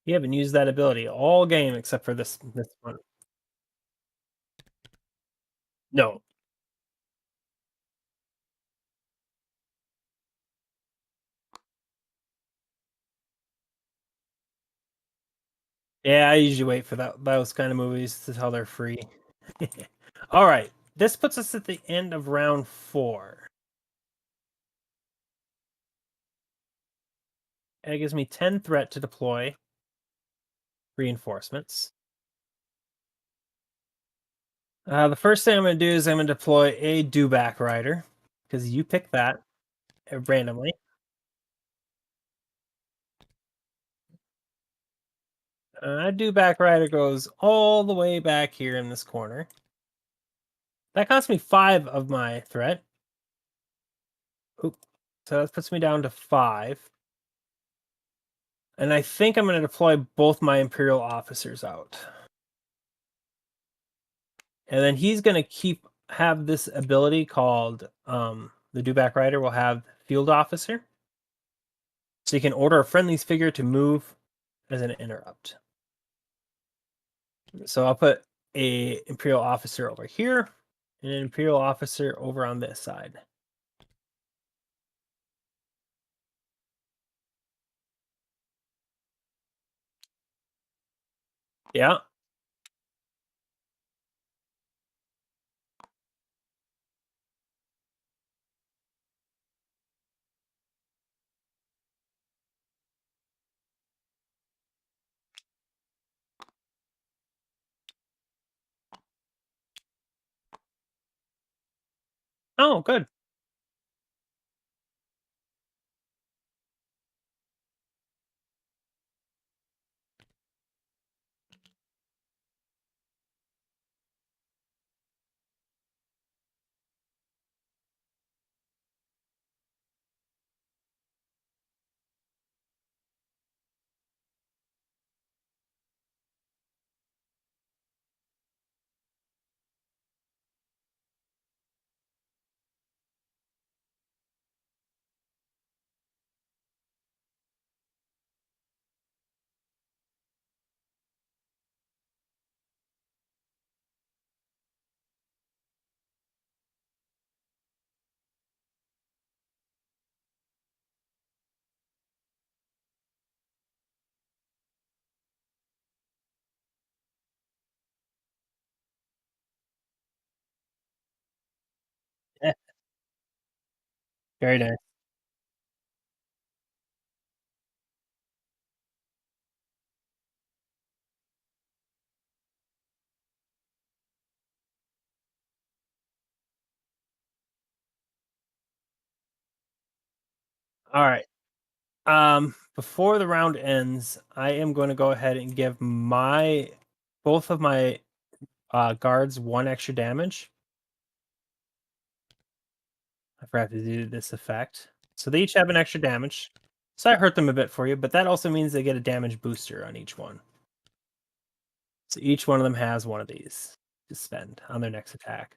You haven't used that ability all game except for this one. No. Yeah, I usually wait for those kind of movies to tell they're free. All right, this puts us at the end of round 4. It gives me 10 threat to deploy reinforcements. The first thing I'm going to do is I'm going to deploy a dewback rider because you pick that randomly. Dewback rider goes all the way back here in this corner. That costs me 5 of my threat. Oop. So that puts me down to 5. And I think I'm going to deploy both my Imperial officers out. And then he's going to have this ability called the Dewback Rider will have Field Officer. So you can order a friendly's figure to move as an interrupt. So I'll put a Imperial officer over here and an Imperial officer over on this side. Yeah. Oh, good. Very nice. All right. Before the round ends, I am going to go ahead and give my both of my guards one extra damage. I forgot to do this effect. So they each have an extra damage. So I hurt them a bit for you, but that also means they get a damage booster on each one. So each one of them has one of these to spend on their next attack.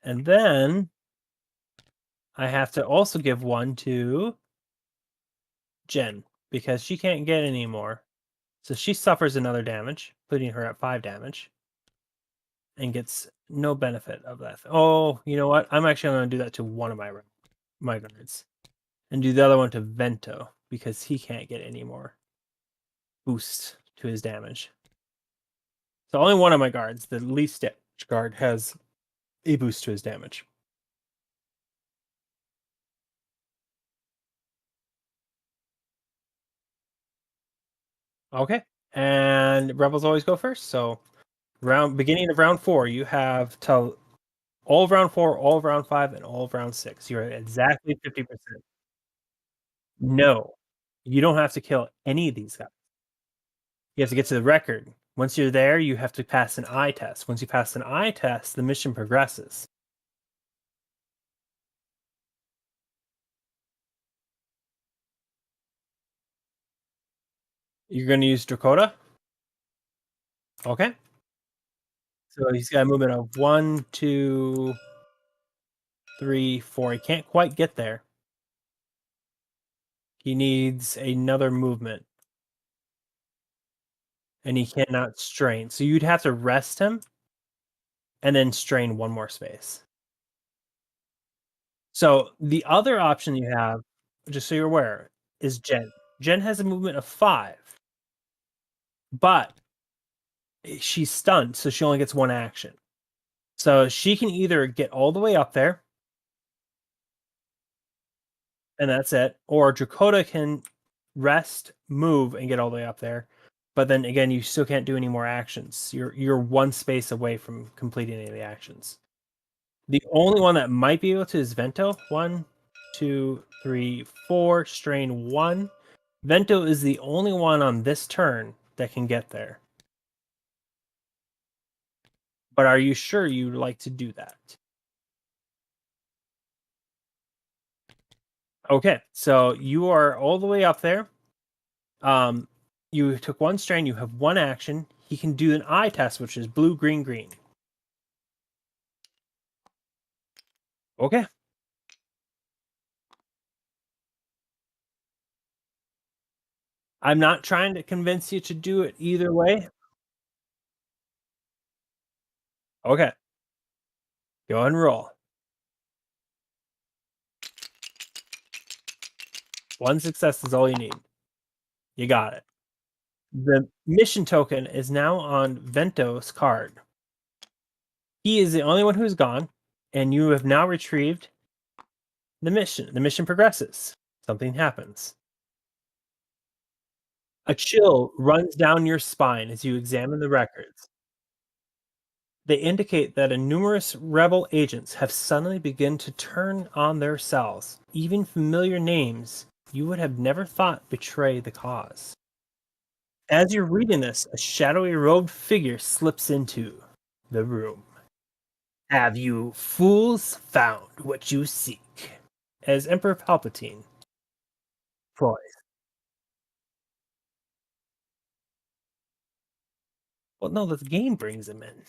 And then I have to also give one to Jen because she can't get any more. So she suffers another damage, putting her at 5 damage and gets no benefit of that. Oh, you know what? I'm actually going to do that to one of my guards and do the other one to Vento because he can't get any more boost to his damage. So only one of my guards, the least damage guard, has a boost to his damage. Okay. And rebels always go first. So beginning of round 4, you have till all of round 4, all of round 5, and all of round 6. You're at exactly 50%. No, you don't have to kill any of these guys. You have to get to the record. Once you're there, you have to pass an eye test. Once you pass an eye test, the mission progresses. You're going to use Dakota. Okay. So he's got a movement of 1, 2, 3, 4. He can't quite get there. He needs another movement, and he cannot strain. So you'd have to rest him and then strain one more space. So the other option you have, just so you're aware, is Jen. Jen has a movement of 5, but she's stunned, so she only gets one action. So she can either get all the way up there, and that's it, or Dakota can rest, move, and get all the way up there. But then again, you still can't do any more actions. You're one space away from completing any of the actions. The only one that might be able to is Vento. 1, 2, 3, 4. Strain 1. Vento is the only one on this turn that can get there. But are you sure you'd like to do that? Okay, so you are all the way up there. Um, you took one strain. You have one action. He can do an eye test, which is blue, green, green. Okay. I'm not trying to convince you to do it either way. Okay. Go ahead and roll. One success is all you need. You got it. The mission token is now on Vento's card. He is the only one who's gone, and you have now retrieved the mission. The mission progresses. Something happens. A chill runs down your spine as you examine the records. They indicate that a numerous rebel agents have suddenly begun to turn on their cells. Even familiar names you would have never thought betray the cause. As you're reading this, a shadowy robed figure slips into the room. Have you fools found what you seek? As Emperor Palpatine ploys. Well, no, the game brings him in.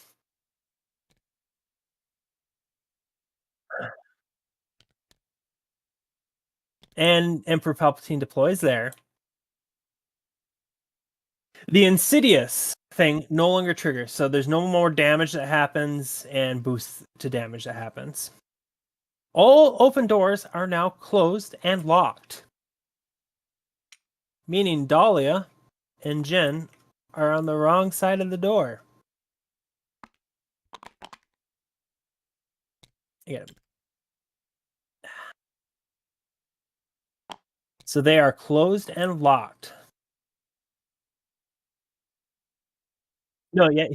And Emperor Palpatine deploys there. The Insidious thing no longer triggers, so there's no more damage that happens and boosts to damage that happens. All open doors are now closed and locked, meaning Dahlia and Jen are on the wrong side of the door. Yeah. So they are closed and locked. No, yeah.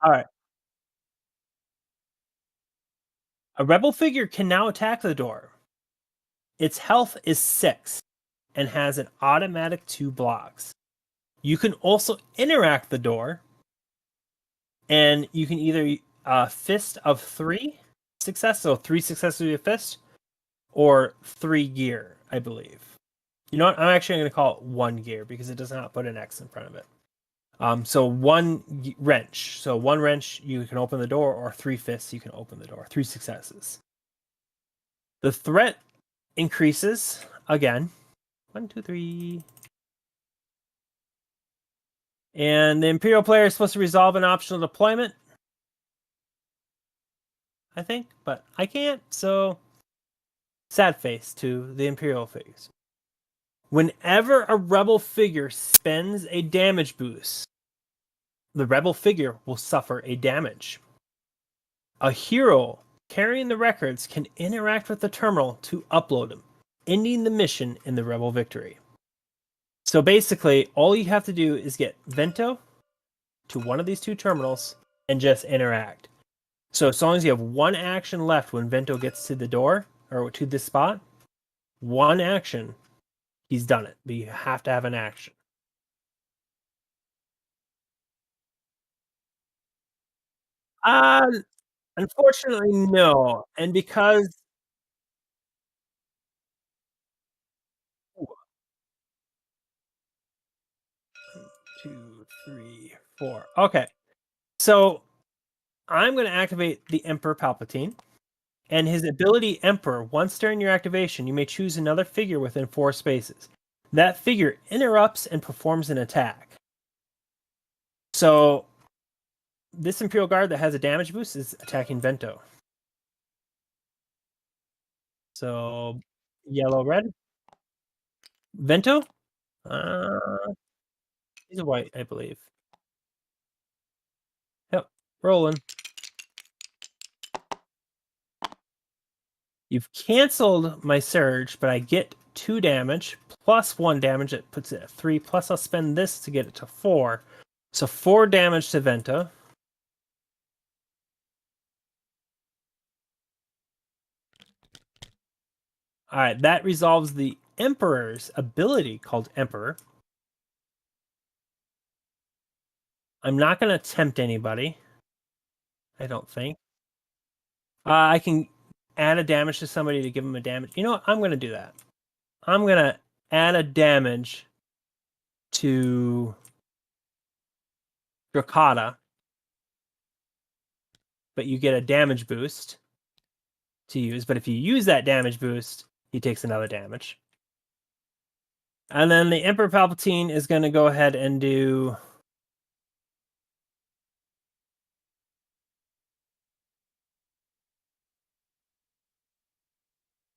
All right. A rebel figure can now attack the door. Its health is 6 and has an automatic 2 blocks. You can also interact the door, and you can either fist of 3 success, so 3 successes with your fist, or 3 gear, I believe. You know what? I'm actually going to call it 1 gear because it does not put an X in front of it. So 1 wrench. So 1 wrench, you can open the door, or 3 fists, you can open the door. 3 successes. The threat increases again. 1, 2, 3. And the Imperial player is supposed to resolve an optional deployment, I think, but I can't, so sad face to the Imperial figures. Whenever a rebel figure spends a damage boost, the rebel figure will suffer a damage. A hero carrying the records can interact with the terminal to upload them, ending the mission in the rebel victory. So basically, all you have to do is get Vento to one of these 2 terminals and just interact. So as long as you have 1 action left when Vento gets to the door or to this spot, 1 action, he's done it. But you have to have an action. Uh, Unfortunately, no. And because 2, 3, 4. Okay. So I'm going to activate the Emperor Palpatine. And his ability Emperor, once during your activation, you may choose another figure within 4 spaces. That figure interrupts and performs an attack. So this Imperial Guard that has a damage boost is attacking Vento. So yellow, red. Vento? Uh, he's a white, I believe. Yep, rolling. You've canceled my surge, but I get 2 damage plus 1 damage. That puts it at 3. Plus, I'll spend this to get it to 4. So 4 damage to Vento. All right, that resolves the Emperor's ability called Emperor. I'm not going to tempt anybody. I don't think. I can add a damage to somebody to give them a damage. You know what? I'm going to do that. I'm going to add a damage to Drakata, but you get a damage boost to use. But if you use that damage boost, he takes another damage. And then the Emperor Palpatine is going to go ahead and do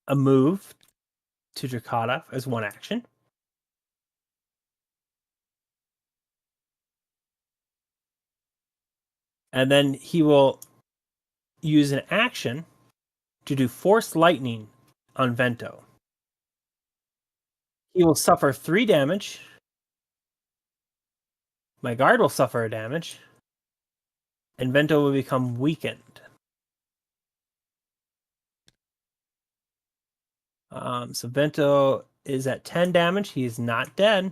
a move to Drakata as 1 action. And then he will use an action to do Force Lightning on Vento. He will suffer 3 damage. My guard will suffer a damage. And Vento will become weakened. So Vento is at 10 damage. He is not dead.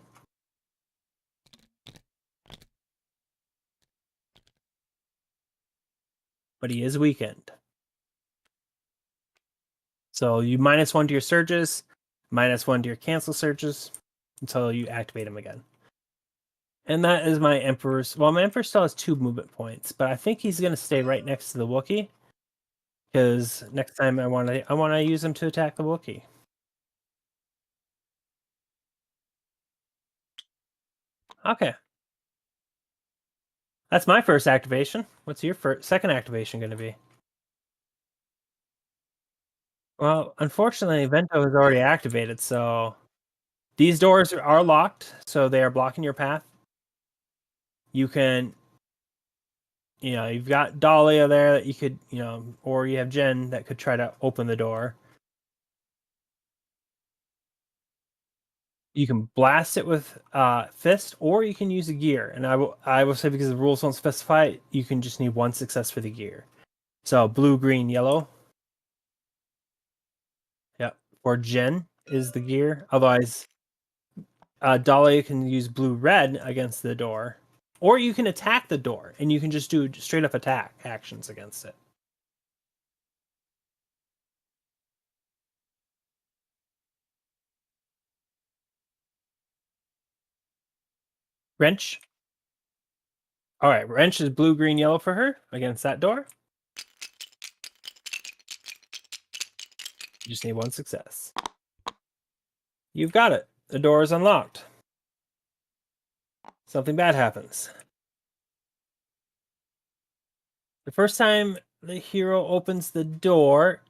But he is weakened. So you -1 to your surges, -1 to your cancel surges until you activate him again. And that is my Emperor's. Well, my Emperor still has 2 movement points, but I think he's going to stay right next to the Wookiee. Because next time I want to use him to attack the Wookiee. Okay. That's my first activation. What's your second activation going to be? Well, unfortunately, Vento is already activated, so these doors are locked, so they are blocking your path. You can, you've got Dahlia there that you could, or you have Jen that could try to open the door. You can blast it with fist, or you can use a gear. And I will say, because the rules don't specify it, you can just need one success for the gear. So blue, green, yellow. Yep. Or Gen is the gear. Otherwise, Dahlia can use blue, red against the door, or you can attack the door, and you can just do straight up attack actions against it. Wrench. All right, wrench is blue, green, yellow for her against that door. You just need one success. You've got it. The door is unlocked. Something bad happens. The first time the hero opens the door,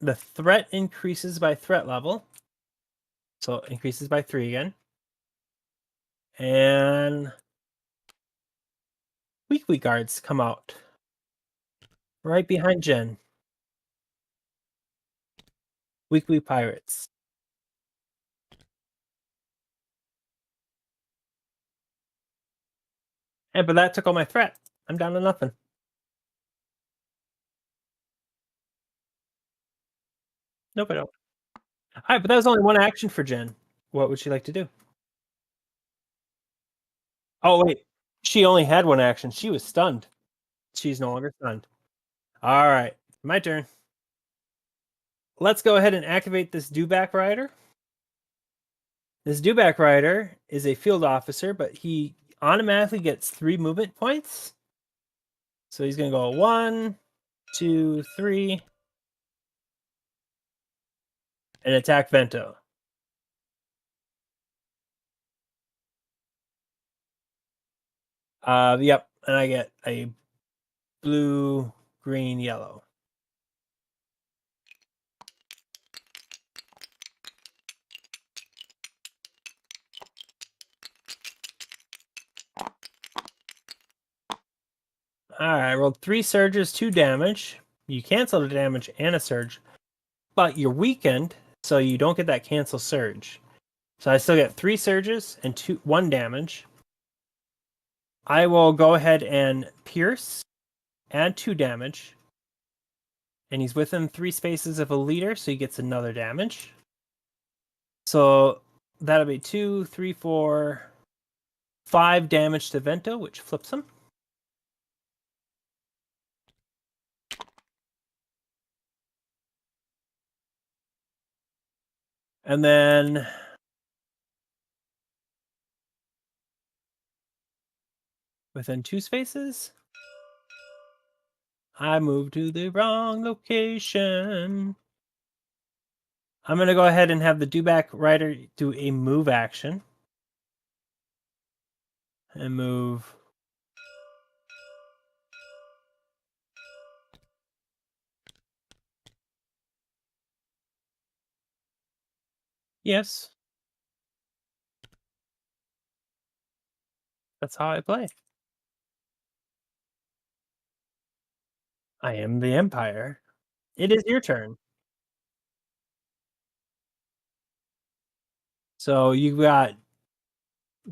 the threat increases by threat level. So it increases by 3 again. And weekly guards come out right behind Jen. Weekly pirates. And but that took all my threat. I'm down to nothing. Nope, I don't. All right, but that was only one action for Jen. What would she like to do? Oh wait, she only had one action. She was stunned. She's no longer stunned. All right, my turn. Let's go ahead and activate this dewback rider. This dewback rider is a field officer, but he automatically gets 3 movement points. So he's going to go 1, 2, 3, and attack Vento. Yep, and I get a blue, green, yellow. All right, I rolled 3 surges, 2 damage. You cancel the damage and a surge, but you're weakened, so you don't get that cancel surge. So I still get 3 surges and 1 damage. I will go ahead and pierce, add 2 damage, and he's within 3 spaces of a leader, so he gets another damage. So that'll be 2, 3, 4, 5 damage to Vento, which flips him. And then within 2 spaces, I moved to the wrong location. I'm going to go ahead and have the dewback rider do a move action. And move. Yes, that's how I play. I am the Empire. It is your turn. So you've got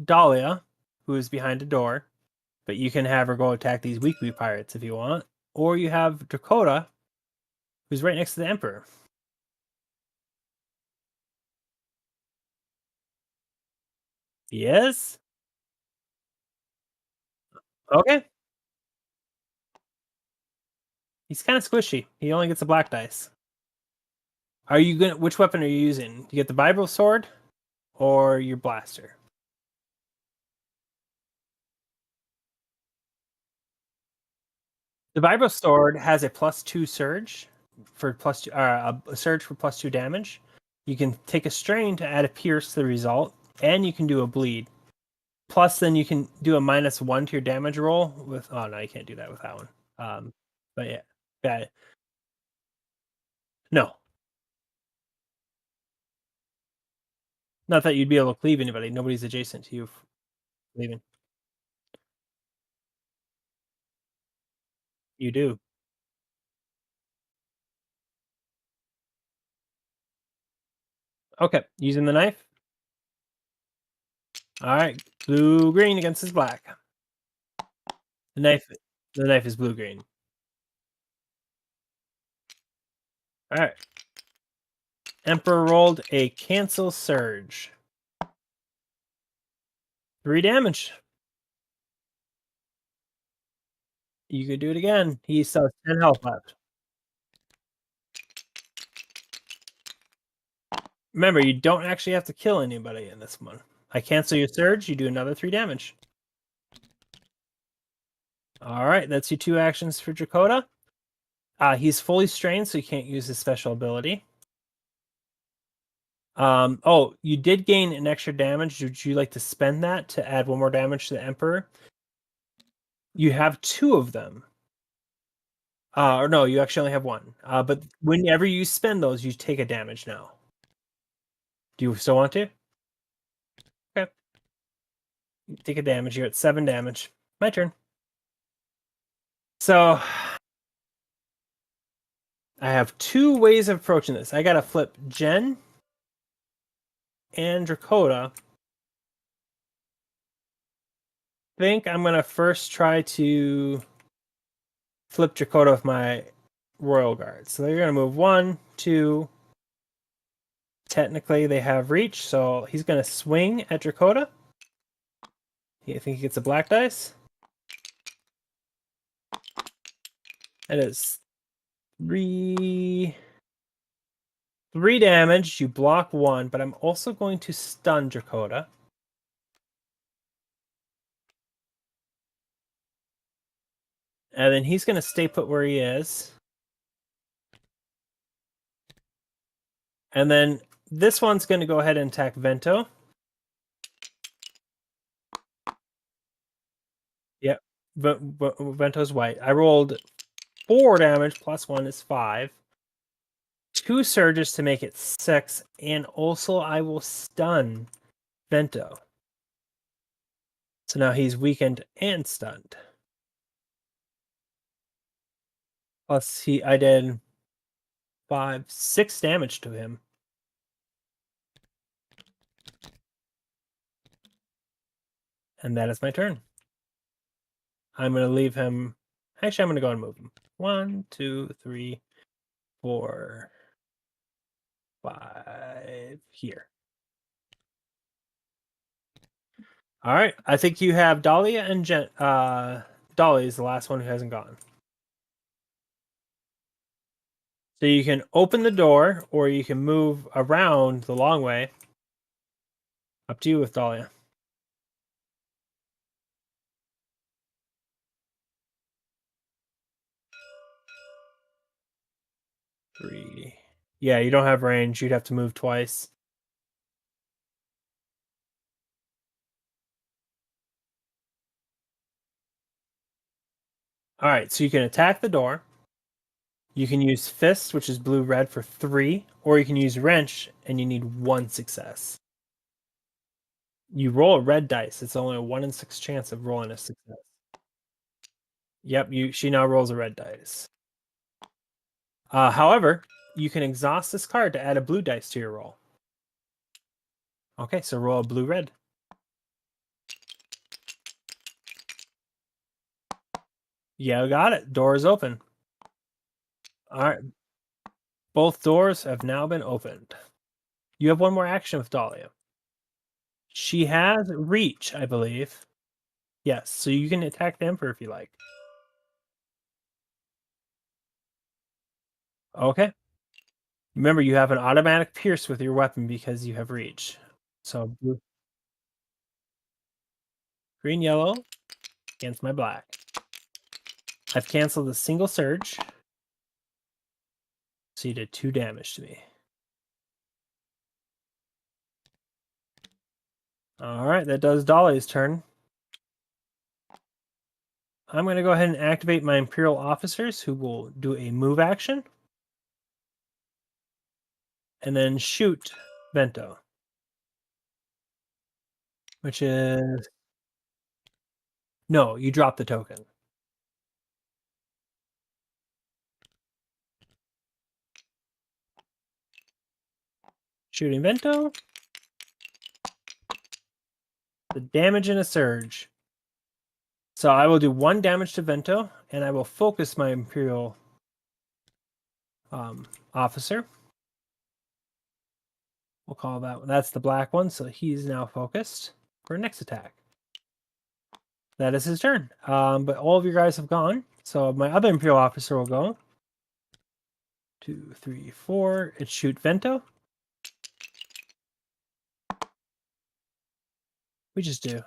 Dahlia, who is behind a door, but you can have her go attack these weekly pirates if you want. Or you have Dakota, who's right next to the Emperor. Yes? Okay. He's kind of squishy. He only gets a black dice. Are you gonna? Which weapon are you using? You get the vibro sword or your blaster? The vibro sword has a +2 surge for +2, a surge for +2 damage. You can take a strain to add a pierce to the result, and you can do a bleed. Plus, then you can do a -1 to your damage roll with. Oh no, you can't do that with that one. But yeah, no, not that you'd be able to cleave anybody. Nobody's adjacent to you cleaving. You do. Okay, using the knife. All right, blue green against his black. The knife, the knife is blue green. All right. Emperor rolled a cancel surge. 3 damage. You could do it again. He still has 10 health left. Remember, you don't actually have to kill anybody in this one. I cancel your surge, you do another 3 damage. All right, that's your 2 actions for Dakota. He's fully strained, so he can't use his special ability. Oh, you did gain an extra damage. Would you like to spend that to add 1 more damage to the Emperor? You have 2 of them. Or no, you actually only have 1. But whenever you spend those, you take a damage now. Do you still want to? Okay. Take a damage. You're at 7 damage. My turn. So I have 2 ways of approaching this. I gotta flip Jen and Dakota. Think I'm gonna first try to flip Dakota with my Royal Guard. So they're gonna move 1, 2. Technically, they have reach, so he's gonna swing at Dakota. I think he gets a black dice. That is 3 damage. You block 1, but I'm also going to stun Dakota. And then he's going to stay put where he is. And then this one's going to go ahead and attack Vento. Yep. Vento's white. I rolled 4 damage, plus 1 is 5. 2 surges to make it 6. And also I will stun Vento. So now he's weakened and stunned. Plus I did 6 damage to him. And that is my turn. I'm going to leave him. Actually, I'm going to go and move him. 1, 2, 3, 4, 5 here. All right. I think you have Dahlia and Jen. Dahlia is the last one who hasn't gone. So you can open the door or you can move around the long way. Up to you with Dahlia. 3. Yeah, you don't have range. You'd have to move twice. All right. So you can attack the door. You can use Fist, which is blue-red, for 3, or you can use Wrench, and you need 1 success. You roll a red dice. It's only a 1 in 6 chance of rolling a success. Yep, she now rolls a red dice. However, you can exhaust this card to add a blue dice to your roll. Okay, so roll a blue-red. Yeah, got it. Door is open. All right. Both doors have now been opened. You have 1 more action with Dahlia. She has reach, I believe. Yes, so you can attack the Emperor if you like. Okay. Remember, you have an automatic pierce with your weapon because you have reach. So blue, green, yellow against my black. I've canceled a single surge. So you did 2 damage to me. Alright, that does Dolly's turn. I'm going to go ahead and activate my Imperial officers who will do a move action. And then shoot Vento. Which is... No, you drop the token. Shooting Vento. The damage in a surge. So I will do 1 damage to Vento, and I will focus my Imperial officer. We'll call that, that's the black one, so he's now focused for next attack. That is his turn. But all of your guys have gone, so my other Imperial officer will go. 2, 3, 4. It shoot Vento. We just do.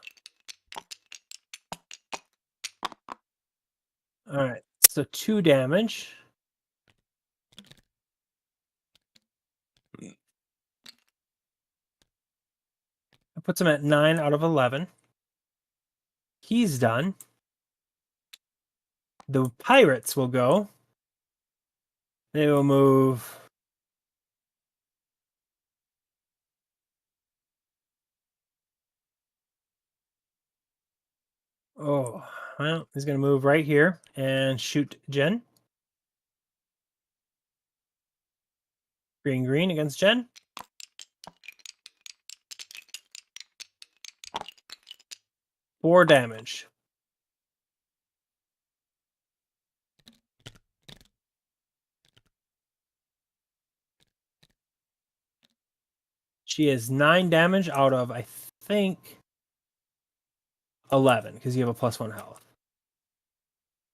All right, so 2 damage. It puts him at 9 out of 11. He's done. The pirates will go. They will move. Oh, well, he's going to move right here and shoot Jen. Green, green against Jen. 4 damage. She is 9 damage out of, I think, 11, because you have a +1 health.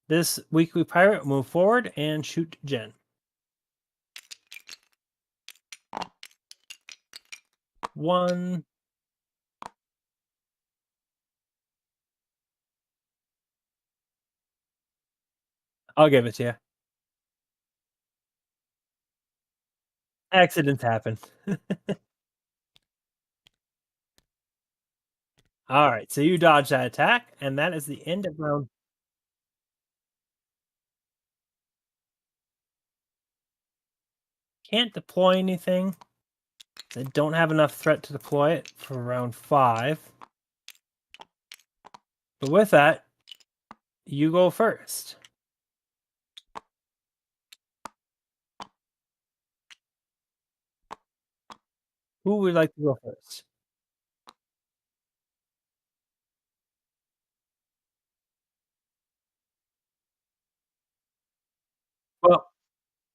This weekly pirate will move forward and shoot Jen. 1. I'll give it to you. Accidents happen. All right, so you dodge that attack, and that is the end of round. Can't deploy anything. I don't have enough threat to deploy it for round 5. But with that, you go first. Who would like to go first? Well,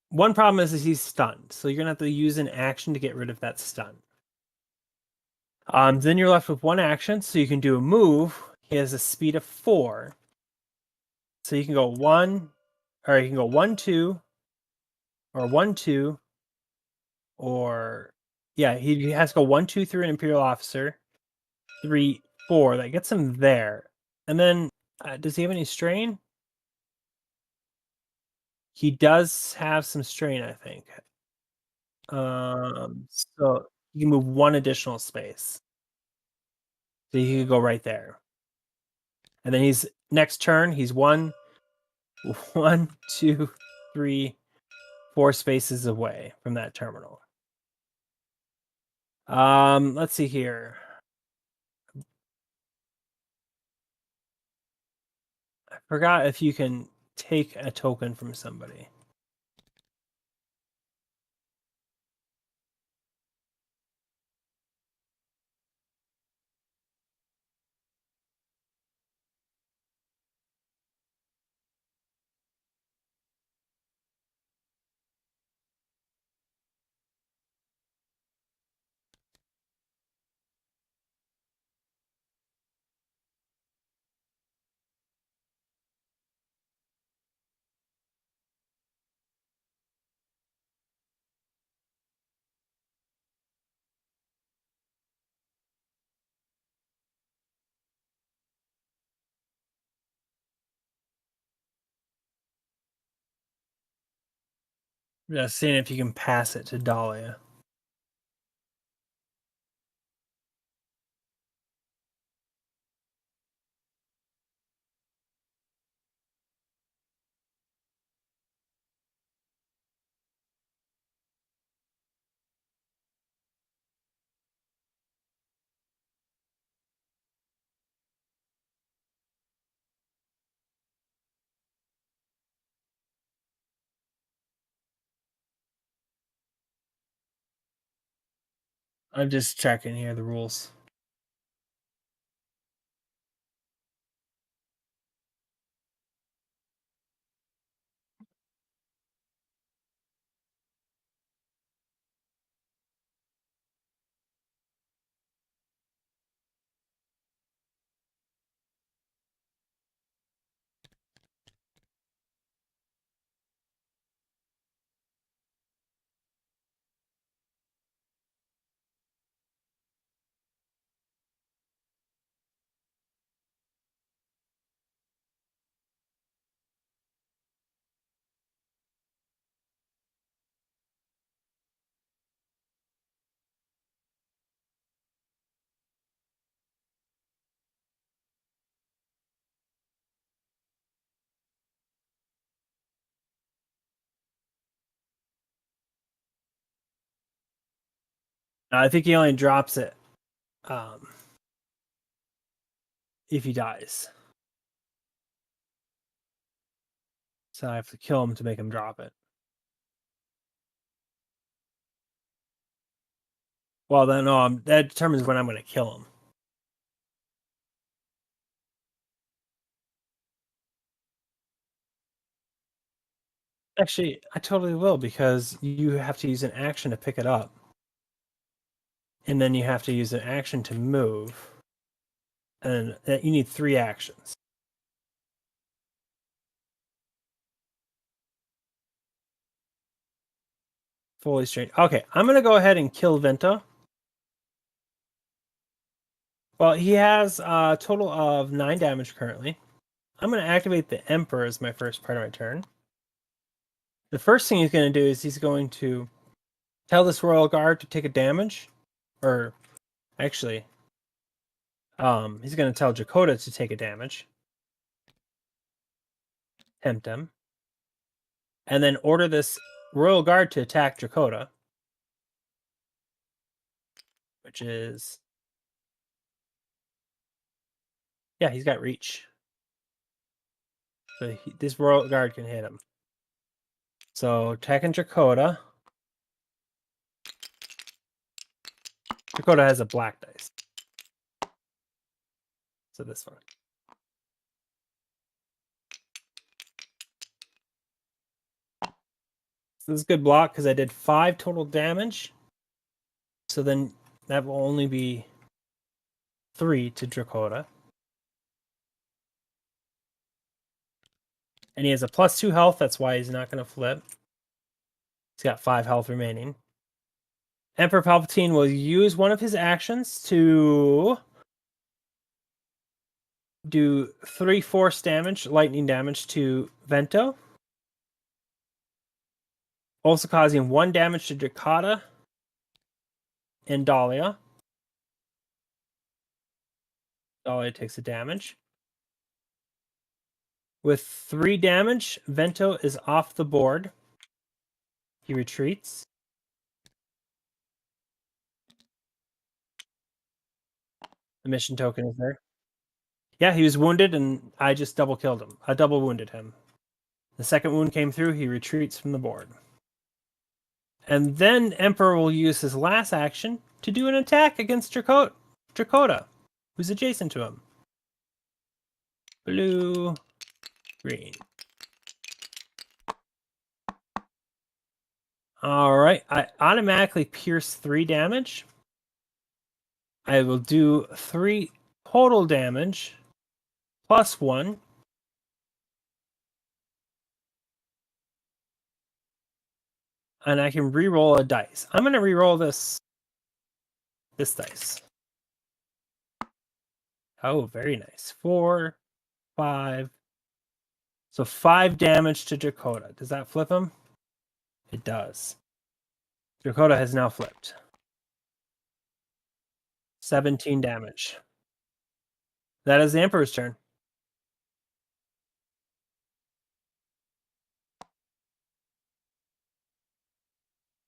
one problem is he's stunned, so you're gonna have to use an action to get rid of that stun. Then you're left with 1 action, so you can do a move. He has a speed of 4, so you can go 1, or you can go 1, 2, or 1, 2, or yeah, he has to go 1, 2 through an Imperial officer, 3, 4. That gets him there, and then does he have any strain? He does have some strain, I think. So you can move 1 additional space. So you could go right there. And then he's next turn, he's 1, 1, 2, 3, 4 spaces away from that terminal. Let's see here. I forgot if you can take a token from somebody. Just seeing if you can pass it to Dahlia. I'm just checking here the rules. I think he only drops it if he dies. So I have to kill him to make him drop it. Well, then no, that determines when I'm going to kill him. Actually, I totally will, because you have to use an action to pick it up. And then you have to use an action to move. And you need 3 actions. Fully straight. Okay, I'm going to go ahead and kill Vento. Well, he has a total of 9 damage currently. I'm going to activate the Emperor as my first part of my turn. The first thing he's going to do is he's going to tell this Royal Guard to take a damage. Or, actually, he's going to tell Jakota to take a damage. Tempt him. And then order this Royal Guard to attack Jakota. Which is... yeah, he's got reach. So this Royal Guard can hit him. So attacking Jakota. Jakota has a black dice. So this one. So this is a good block because I did 5 total damage. So then that will only be 3 to Dakota. And he has a +2 health. That's why he's not going to flip. He's got 5 health remaining. Emperor Palpatine will use one of his actions to do 3 force damage, lightning damage to Vento. Also causing 1 damage to Dakota and Dahlia. Dahlia takes a damage. With 3 damage, Vento is off the board. He retreats. The mission token is there. Yeah, he was wounded, and I just double killed him. I double wounded him. The second wound came through. He retreats from the board. And then Emperor will use his last action to do an attack against Dakota, who's adjacent to him. Blue, green. All right, I automatically pierce 3 damage. I will do 3 total damage plus 1. And I can re-roll a dice. I'm going to re-roll this dice. Oh, very nice. 4, 5. So 5 damage to Dakota. Does that flip him? It does. Dakota has now flipped. 17 damage. That is the Emperor's turn.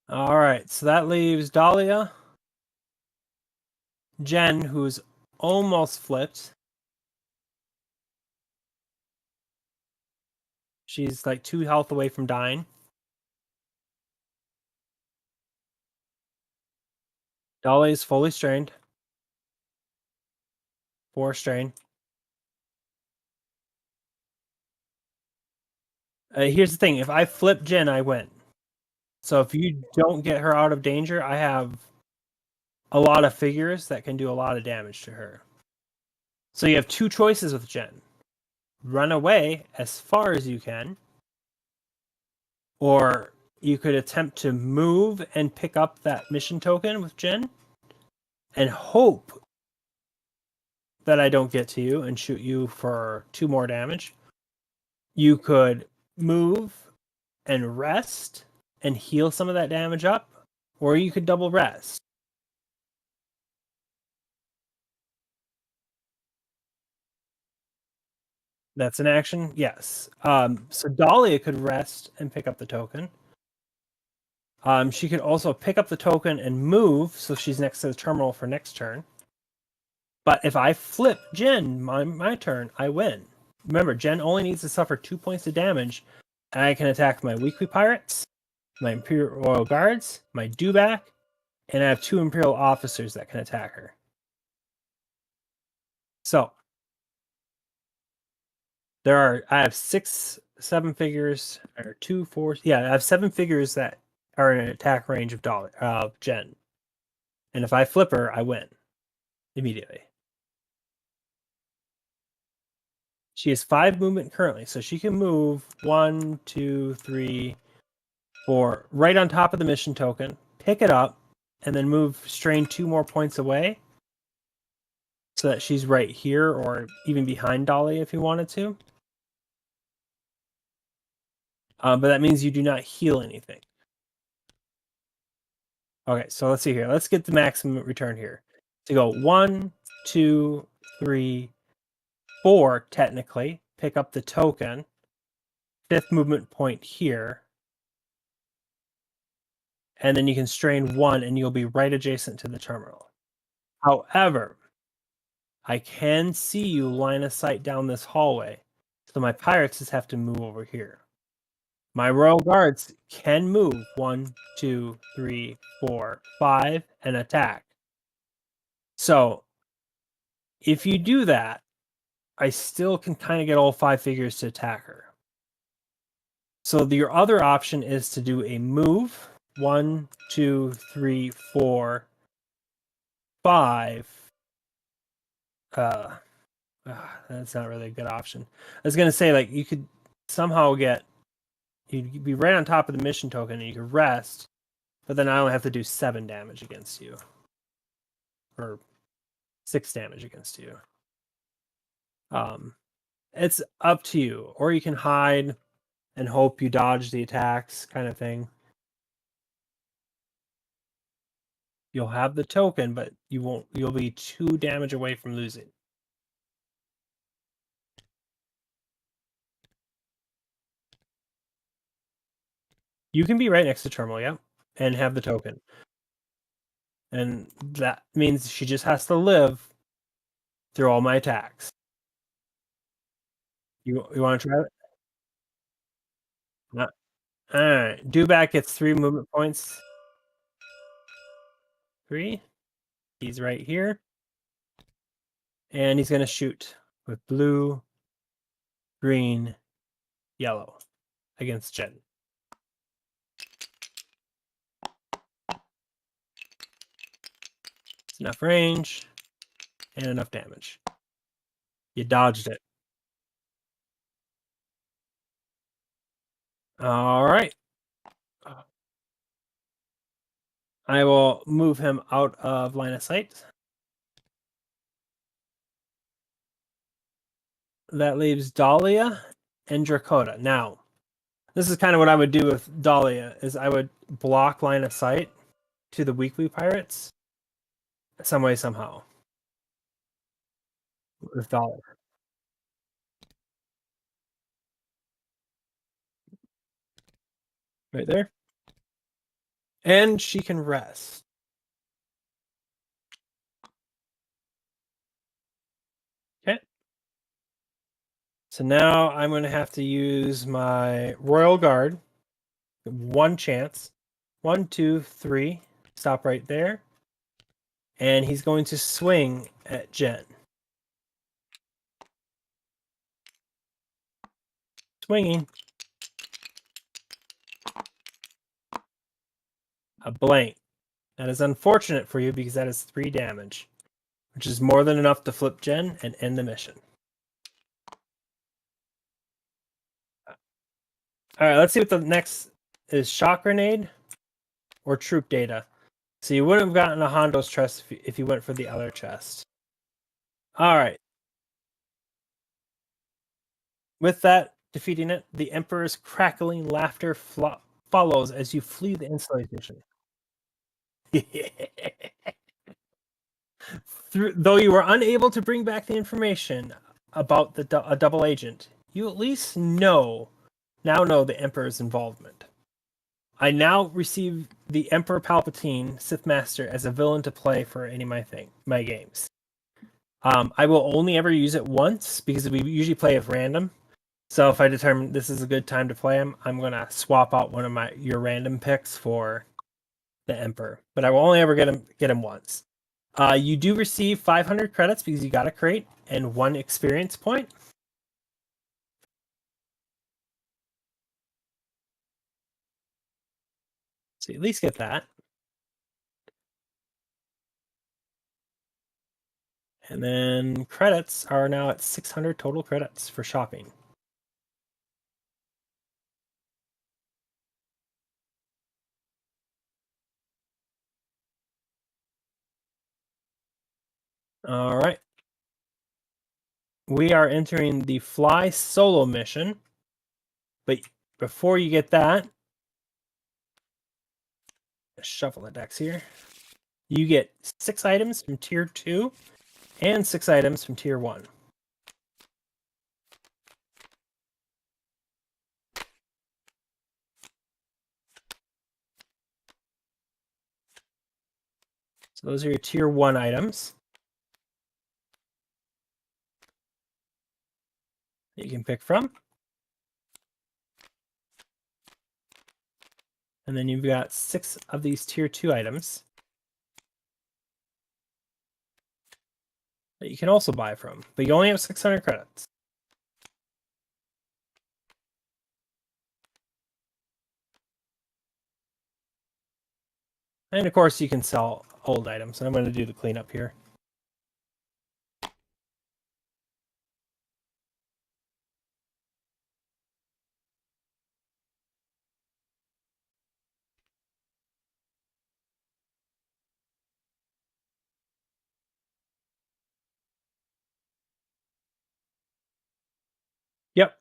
All right, so that leaves Dahlia, Jen, who's almost flipped. She's like 2 health away from dying. Dahlia is fully strained. 4 strain. Here's the thing. If I flip Jen, I win. So if you don't get her out of danger, I have a lot of figures that can do a lot of damage to her. So you have 2 choices with Jen. Run away as far as you can, or you could attempt to move and pick up that mission token with Jen and hope that I don't get to you and shoot you for 2 more damage. You could move and rest and heal some of that damage up, or you could double rest. That's an action? Yes. So Dahlia could rest and pick up the token. She could also pick up the token and move, so she's next to the terminal for next turn. But if I flip Jen, my turn, I win. Remember, Jen only needs to suffer 2 points of damage, and I can attack my weekly pirates, my Imperial Royal Guards, my dewback, and I have 2 Imperial officers that can attack her. So I have 7 figures, or 2, 4. Yeah, I have 7 figures that are in an attack range of Jen. And if I flip her, I win immediately. She has 5 movement currently, so she can move 1, 2, 3, 4 right on top of the mission token, pick it up, and then move strain 2 more points away, so that she's right here or even behind Dolly if you wanted to. But that means you do not heal anything. Okay, so let's see here. Let's get the maximum return here. To go 1, 2, 3, 4, technically. Pick up the token. 5th movement point here. And then you can strain 1 and you'll be right adjacent to the terminal. However, I can see you line of sight down this hallway. So my pirates just have to move over here. My Royal Guards can move 1, 2, 3, 4, 5 and attack. So if you do that, I still can kind of get all 5 figures to attack her. So your other option is to do a move 1, 2, 3, 4, 5. That's not really a good option. I was gonna say, like, you could somehow you'd be right on top of the mission token and you could rest, but then I only have to do 7 damage against you. Or 6 damage against you. It's up to you. Or you can hide and hope you dodge the attacks, kind of thing. You'll have the token, but you'll be 2 damage away from losing. You can be right next to terminal, yeah, and have the token. And that means she just has to live through all my attacks. You want to try it? No. All right. Dewback gets 3 movement points. 3. He's right here. And he's going to shoot with blue, green, yellow against Jen. It's enough range and enough damage. You dodged it. All right. I will move him out of line of sight. That leaves Dahlia and Dracota. Now, this is kind of what I would do with Dahlia, is I would block line of sight to the weekly pirates some way, somehow. With Dahlia. Right there. And she can rest. Okay. So now I'm going to have to use my Royal Guard. 1 chance. 1, 2, 3. Stop right there. And he's going to swing at Jen. Swinging. A blank. That is unfortunate for you because that is 3 damage, which is more than enough to flip Jen and end the mission. All right, let's see what the next is. Shock grenade or troop data. So you wouldn't have gotten a Hondo's chest if you went for the other chest. All right. With that, defeating it, the Emperor's crackling laughter follows as you flee the installation. Though you were unable to bring back the information about a double agent, you at least now know the Emperor's involvement. I now receive the Emperor Palpatine, Sith Master, as a villain to play for any of my games. I will only ever use it once because we usually play at random. So if I determine this is a good time to play him, I'm gonna swap out one of your random picks for the Emperor. But I will only ever get him once. You do receive 500 credits because you got a crate and 1 experience point. So you at least get that. And then credits are now at 600 total credits for shopping. All right. We are entering the Fly Solo mission. But before you get that, shuffle the decks here. You get 6 items from tier 2 and 6 items from tier 1. So those are your tier 1 items that you can pick from. And then you've got 6 of these tier 2 items that you can also buy from. But you only have 600 credits. And of course, you can sell old items. And I'm going to do the cleanup here. Yep.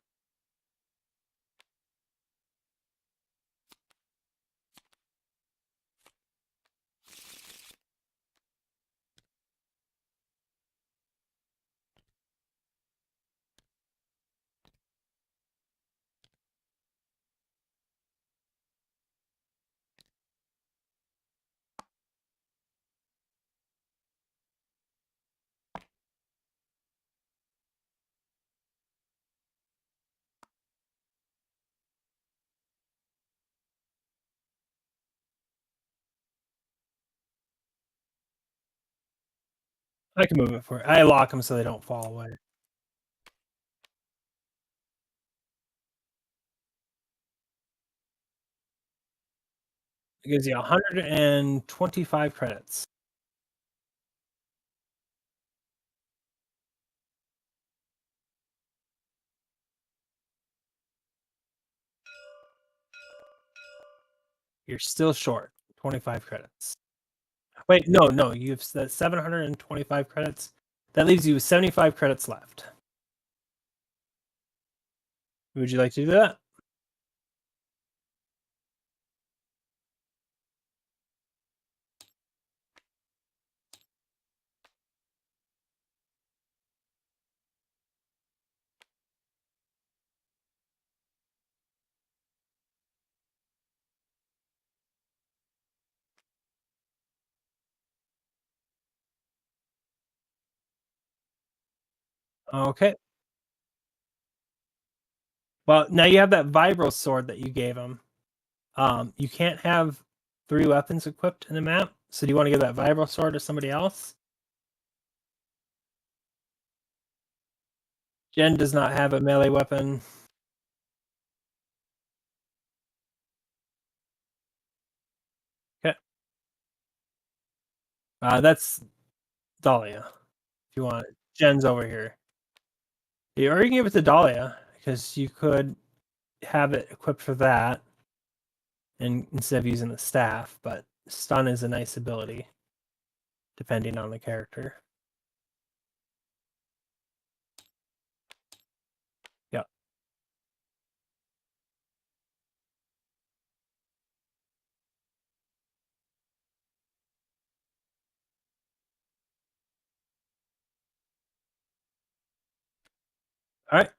I can move it for you. I lock them so they don't fall away. It gives you 125 credits. You're still short 25 credits. Wait, no, you've said 725 credits. That leaves you with 75 credits left. Would you like to do that? Okay. Well, now you have that vibro sword that you gave him. You can't have 3 weapons equipped in the map. So do you want to give that vibro sword to somebody else? Jen does not have a melee weapon. Okay. That's Dahlia. If you want it. Jen's over here. Yeah, or you can give it to Dahlia because you could have it equipped for that, and instead of using the staff. But stun is a nice ability, depending on the character. Yep. All right.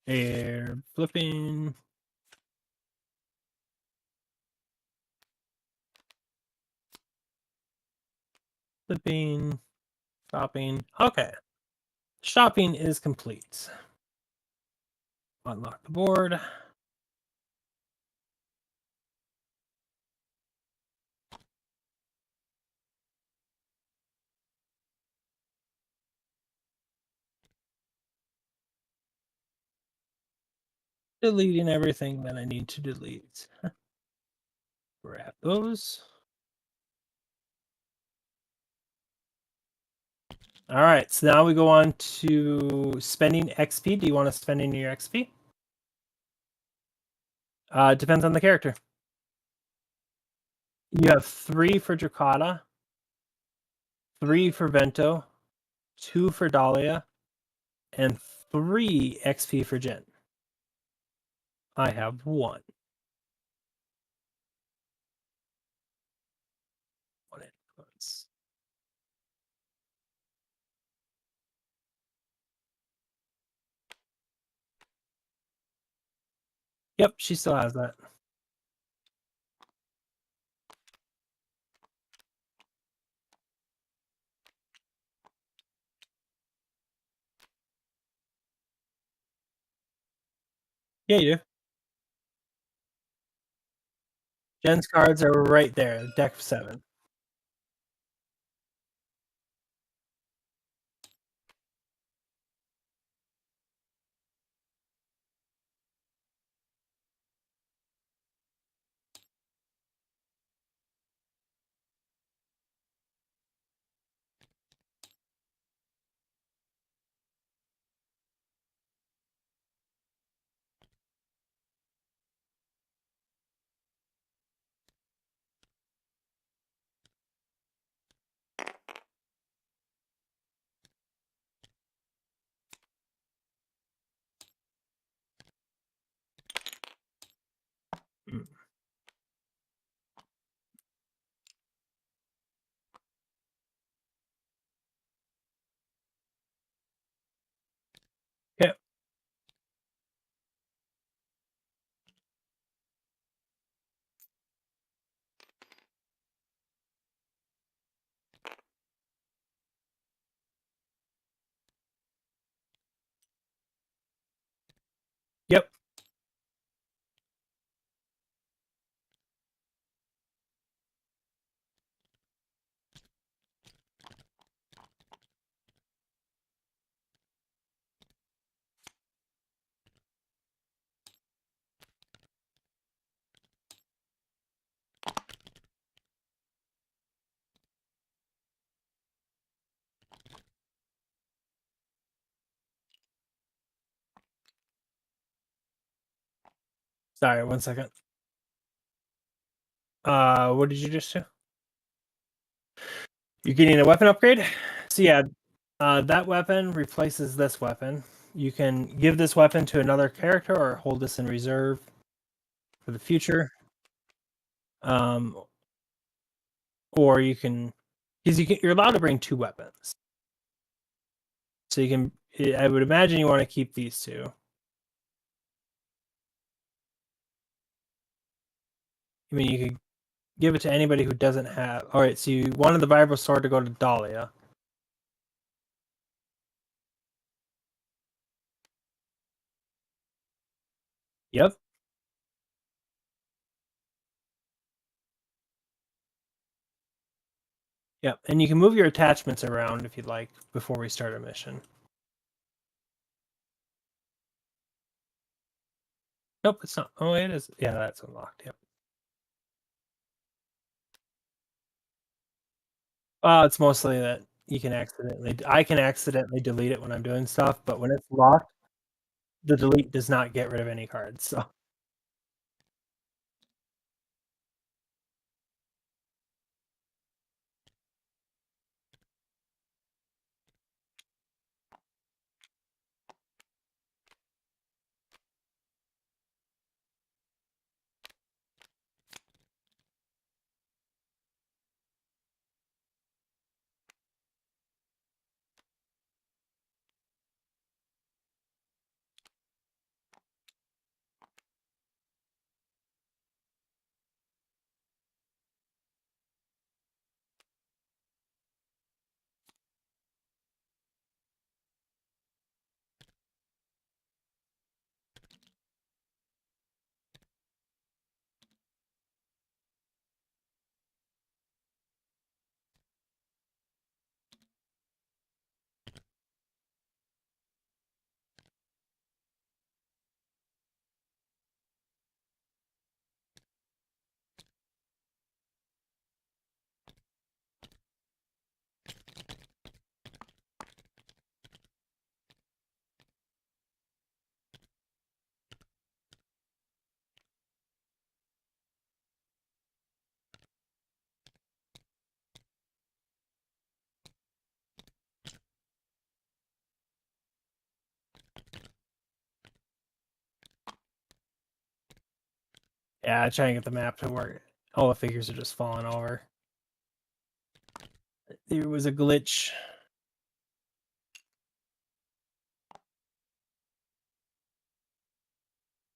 Air flipping. Flipping. Shopping. Okay. Shopping is complete. Unlock the board. Deleting everything that I need to delete. Grab those. All right, so now we go on to spending XP. Do you want to spend any of your XP? It depends on the character. You have 3 for Dracata, 3 for Vento, 2 for Dahlia, and 3 XP for Jen. I have 1. 1 influence. Yep, she still has that. Yeah, you do. Jen's cards are right there, deck 7. Mm. Okay. Yep. Sorry, 1 second. What did you just do? You're getting a weapon upgrade? So yeah, that weapon replaces this weapon. You can give this weapon to another character or hold this in reserve for the future. Or you can, because you're allowed to bring 2 weapons. So you can, I would imagine you want to keep these 2. I mean, you could give it to anybody who doesn't have. All right, so you wanted the Vibro Sword to go to Dahlia. Yep. Yep, and you can move your attachments around if you'd like before we start a mission. Nope, it's not. Oh, it is. Yeah, that's unlocked. Yep. It's mostly that you can I can accidentally delete it when I'm doing stuff, but when it's locked, the delete does not get rid of any cards. So Yeah, trying to get the map to work. All the figures are just falling over. There was a glitch.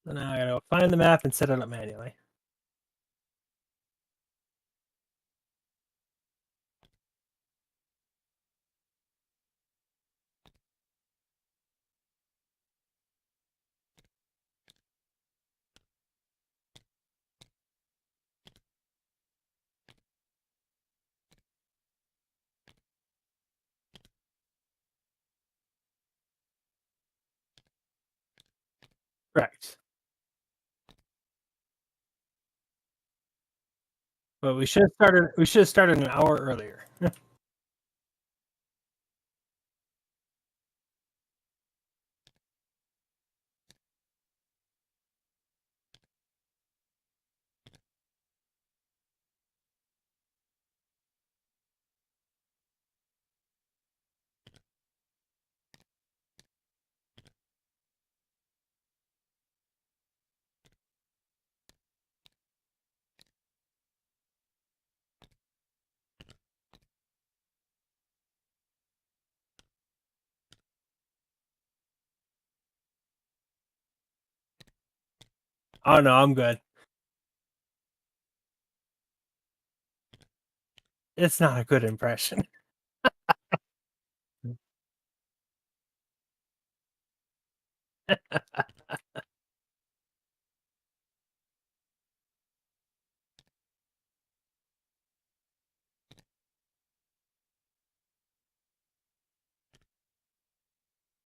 So now I gotta find the map and set it up manually. Correct. But we should have started. We should have started an hour earlier. Oh no, I'm good. It's not a good impression.